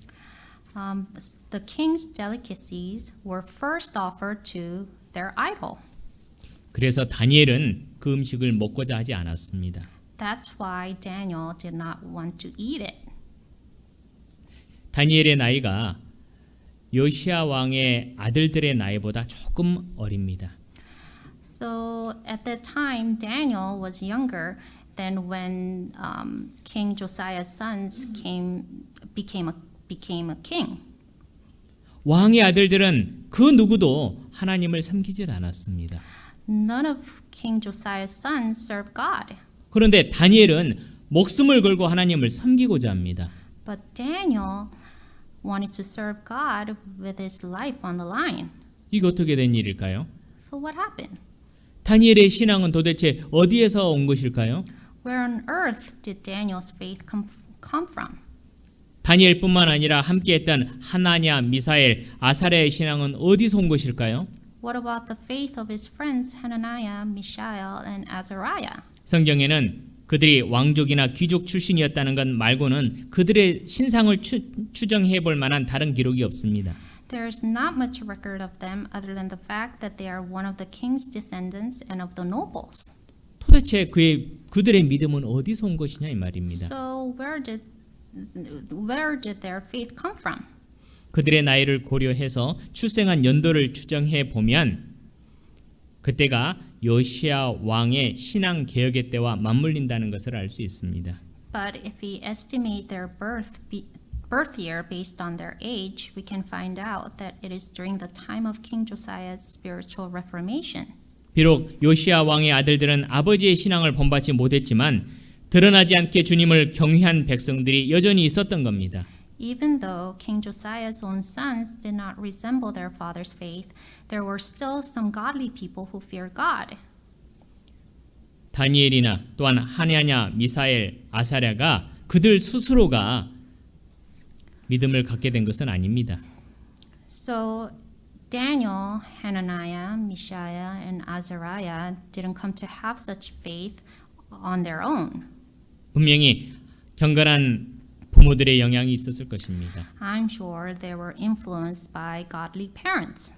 The king's delicacies were first offered to their idol. 그래서 다니엘은 그 음식을 먹고자 하지 않았습니다. That's why Daniel did not want to eat it. 다니엘의 나이가 요시야 왕의 아들들의 나이보다 조금 어립니다. So at that time, Daniel was younger than when King Josiah's sons became a king. 왕의 아들들은 그 누구도 하나님을 섬기질 않았습니다. None of King Josiah's sons served God. 그런데 다니엘은 목숨을 걸고 하나님을 섬기고자 합니다. But Daniel wanted to serve God with his life on the line. 이게 어떻게 된 일일까요? So what happened? 다니엘의 신앙은 도대체 어디에서 온 것일까요? Where on earth did Daniel's faith come from? 다니엘뿐만 아니라 함께했던 하나냐, 미사엘, 아사랴의 신앙은 어디서 온 것일까요? What about the faith of his friends Hananiah, Mishael, and Azariah? 성경에는 그들이 왕족이나 귀족 출신이었다는 것 말고는 그들의 신상을 추정해 볼 만한 다른 기록이 없습니다. There's not much record of them other than the fact that they are one of the king's descendants and of the nobles. 도대체 그들의 믿음은 어디서 온 것이냐 이 말입니다. So where did their faith come from? 그들의 나이를 고려해서 출생한 연도를 추정해 보면 그때가 요시야 왕의 신앙 개혁의 때와 맞물린다는 것을 알 수 있습니다. But if we estimate their birth year based on their age, we can find out that it is during the time of King Josiah's spiritual reformation. 비록 요시야 왕의 아들들은 아버지의 신앙을 본받지 못했지만 드러나지 않게 주님을 경외한 백성들이 여전히 있었던 겁니다. Even though King Josiah's own sons did not resemble their father's faith, there were still some godly people who feared God. 다니엘이나 또한 하냐냐, 미사엘, 아사랴가 그들 스스로가 믿음을 갖게 된 것은 아닙니다. So Daniel, Hananiah, Mishael, and Azariah didn't come to have such faith on their own. 분명히 경건한 부모들의 영향이 있었을 것입니다. I'm sure they were influenced by godly parents.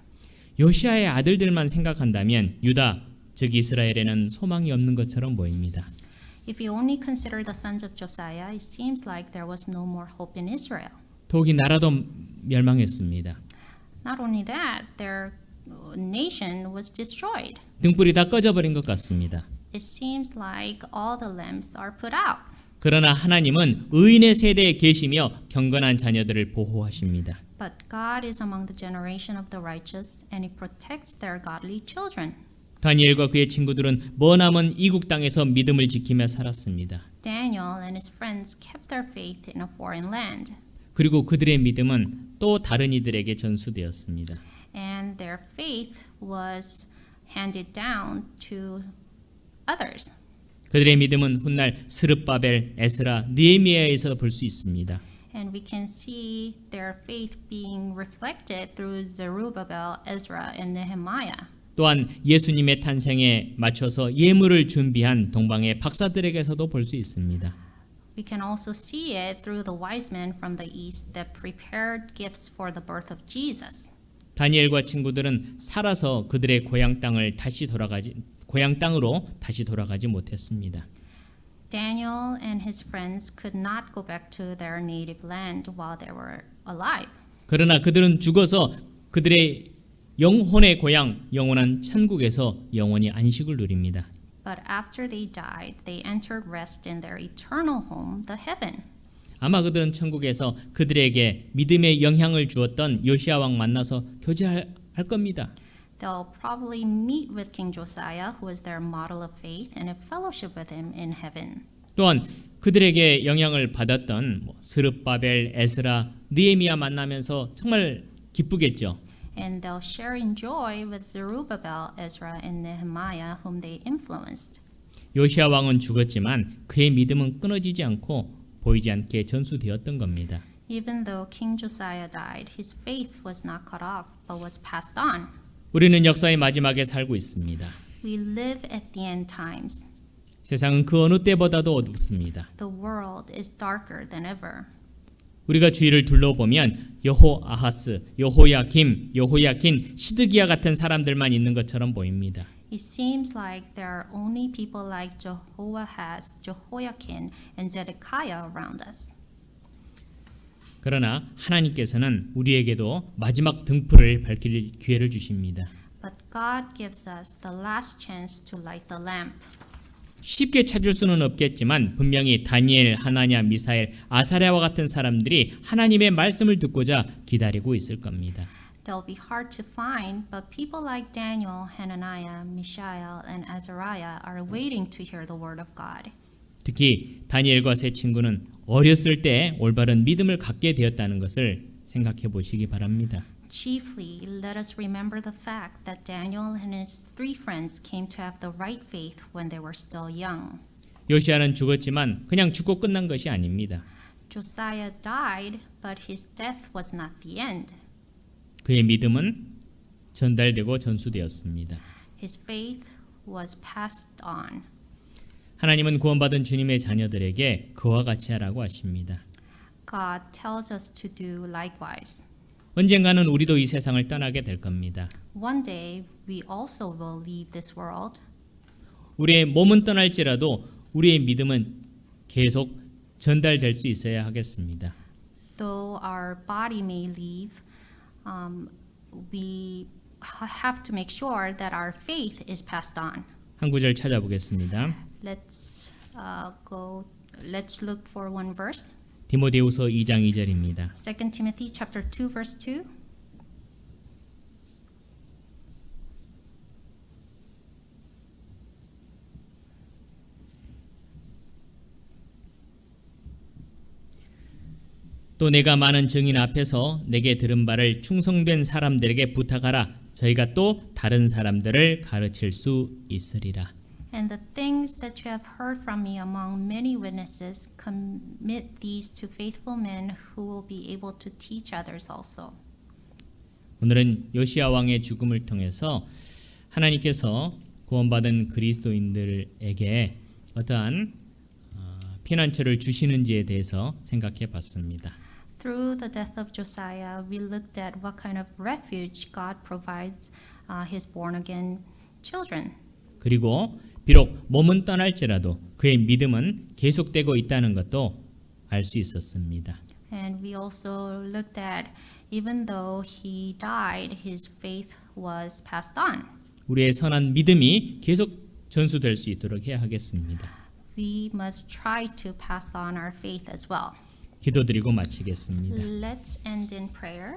요시야의 아들들만 생각한다면 유다, 즉 이스라엘에는 소망이 없는 것처럼 보입니다. If you only consider the sons of Josiah, it seems like there was no more hope in Israel. 더욱이 나라도 멸망했습니다. Not only that, their nation was destroyed. 등불이 다 꺼져버린 것 같습니다. It seems like all the lamps are put out. 그러나 하나님은 의인의 세대에 계시며 경건한 자녀들을 보호하십니다. But God is among the generation of the righteous, and He protects their godly children. 다니엘과 그의 친구들은 머나먼 이국 땅에서 믿음을 지키며 살았습니다. Daniel and his friends kept their faith in a foreign land, 그리고 그들의 믿음은 또 다른 이들에게 전수되었습니다. and their faith was handed down to others. 그들의 믿음은 훗날 스룹바벨, 에스라, 느헤미야에서 볼 수 있습니다. And we can see their faith being reflected through Zerubbabel, Ezra, and Nehemiah. 또한 예수님의 탄생에 맞춰서 예물을 준비한 동방의 박사들에게서도 볼 수 있습니다. We can also see it through the wise men from the east that prepared gifts for the birth of Jesus. 다니엘과 친구들은 살아서 그들의 고향 땅으로 다시 돌아가지 못했습니다. Daniel and his friends could not go back to their native land while they were alive. 그러나 그들은 죽어서 그들의 영혼의 고향, 영원한 천국에서 영원히 안식을 누립니다. But after they died, they entered rest in their eternal home, the heaven. 아마 그들은 천국에서 그들에게 믿음의 영향을 주었던 요시야 왕 만나서 교제할 겁니다. They'll probably meet with King Josiah, who was their model of faith, and have fellowship with him in heaven. 또한 그들에게 영향을 받았던 스룹바벨, 에스라, 느헤미야 만나면서 정말 기쁘겠죠. And they'll share in joy with Zerubbabel, Ezra, and Nehemiah, whom they influenced. 요시야 왕은 죽었지만 그의 믿음은 끊어지지 않고 보이지 않게 전수되었던 겁니다. Even though King Josiah died, his faith was not cut off, but was passed on. 우리는 역사의 마지막에 살고 있습니다. We live at the end times. 세상은 그 어느 때보다도 어둡습니다. The world is darker than ever. 우리가 주위를 둘러보면 여호아하스, 여호야김, 여호야킨, 시드기야 같은 사람들만 있는 것처럼 보입니다. It seems like there are only people like Jehoahaz, Jehoiakim, and Zedekiah around us. 그러나 하나님께서는 우리에게도 마지막 등불을 밝힐 기회를 주십니다. But God gives us the last chance to light the lamp. 쉽게 찾을 수는 없겠지만 분명히 다니엘, 하나냐, 미사엘, 아사랴와 같은 사람들이 하나님의 말씀을 듣고자 기다리고 있을 겁니다. They'll be hard to find, but people like Daniel, Hananiah, Mishael, and Azariah are waiting to hear the word of God. 특히 다니엘과 세 친구는 어렸을 때 올바른 믿음을 갖게 되었다는 것을 생각해 보시기 바랍니다. Chiefly, let us remember the fact that Daniel and his 3 friends came to have the right faith when they were still young. 요시아는 죽었지만 그냥 죽고 끝난 것이 아닙니다. Josiah died, but his death was not the end. 그의 믿음은 전달되고 전수되었습니다. His faith was passed on. 하나님은 구원받은 주님의 자녀들에게 그와 같이 하라고 하십니다. God tells us to do likewise. 언젠가는 우리도 이 세상을 떠나게 될 겁니다. One day, we also will leave this world. 우리의 몸은 떠날지라도 우리의 믿음은 계속 전달될 수 있어야 하겠습니다. Though our body may leave, we have to make sure that our faith is passed on. 한 구절 찾아보겠습니다. Let's look for one verse. 디모데후서 2장 2절입니다. 2 Timothy chapter 2 verse 2. 또 내가 많은 증인 앞에서 내게 들은 바를 충성된 사람들에게 부탁하라. 저희가 또 다른 사람들을 가르칠 수 있으리라. And the things that you have heard from me among many witnesses, commit these to faithful men who will be able to teach others also. 오늘은 요시야 왕의 죽음을 통해서 하나님께서 구원받은 그리스도인들에게 어떠한 피난처를 주시는지에 대해서 생각해 봤습니다. Through the death of Josiah, we looked at what kind of refuge God provides his born-again children. 그리고 비록 몸은 떠날지라도 그의 믿음은 계속되고 있다는 것도 알 수 있었습니다. And we also looked at, even though he died, his faith was passed on. 우리의 선한 믿음이 계속 전수될 수 있도록 해야 하겠습니다. We must try to pass on our faith as well. 기도드리고 마치겠습니다. Let's end in prayer.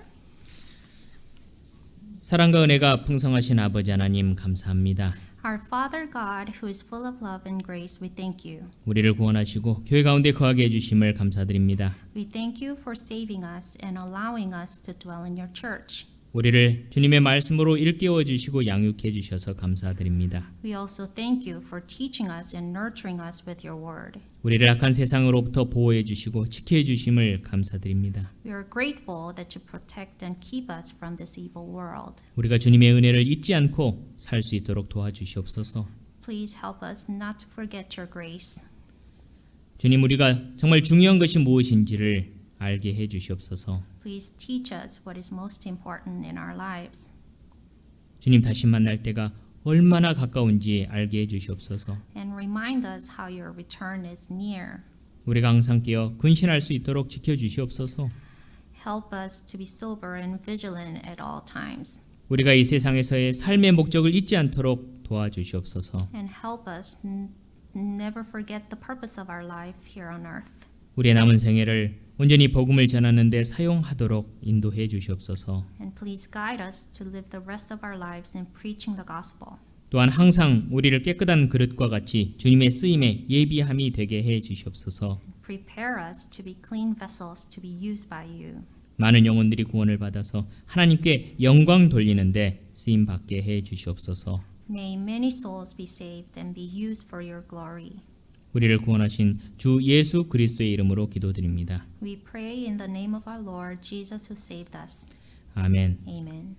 사랑과 은혜가 풍성하신 아버지 하나님 감사합니다. Our Father God, who is full of love and grace, we thank you. 우리를 구원하시고 교회 가운데 거하게 해주심을 감사드립니다. We thank you for saving us and allowing us to dwell in your church. 우리를 주님의 말씀으로 일깨워 주시고 양육해 주셔서 감사드립니다. We also thank you for teaching us and nurturing us with your word. 우리를 악한 세상으로부터 보호해 주시고 지켜 주심을 감사드립니다. We are grateful that you protect and keep us from this evil world. 우리가 주님의 은혜를 잊지 않고 살 수 있도록 도와주시옵소서. Please help us not to forget your grace. 주님, 우리가 정말 중요한 것이 무엇인지를 알게 해 주시옵소서. Please teach us what is most important in our lives. 주님 다시 만날 때가 얼마나 가까운지 알게 해 주시옵소서. And remind us how your return is near. 우리가 항상 깨어 근신할 수 있도록 지켜 주시옵소서. Help us to be sober and vigilant at all times. 우리가 이 세상에서의 삶의 목적을 잊지 않도록 도와주시옵소서. And help us never forget the purpose of our life here on earth. 우리의 남은 생애를 온전히 복음을 전하는 데 사용하도록 인도해 주시옵소서. And please guide us to live the rest of our lives in preaching the gospel. 또한 항상 우리를 깨끗한 그릇과 같이 주님의 쓰임에 예비함이 되게 해 주시옵소서. Prepare us to be clean vessels to be used by you. 많은 영혼들이 구원을 받아서 하나님께 영광 돌리는데 쓰임 받게 해 주시옵소서. May many souls be saved and be used for your glory. 우리를 구원하신 주 예수 그리스도의 이름으로 기도드립니다. We pray in the name of our Lord Jesus who saved us. 아멘. Amen.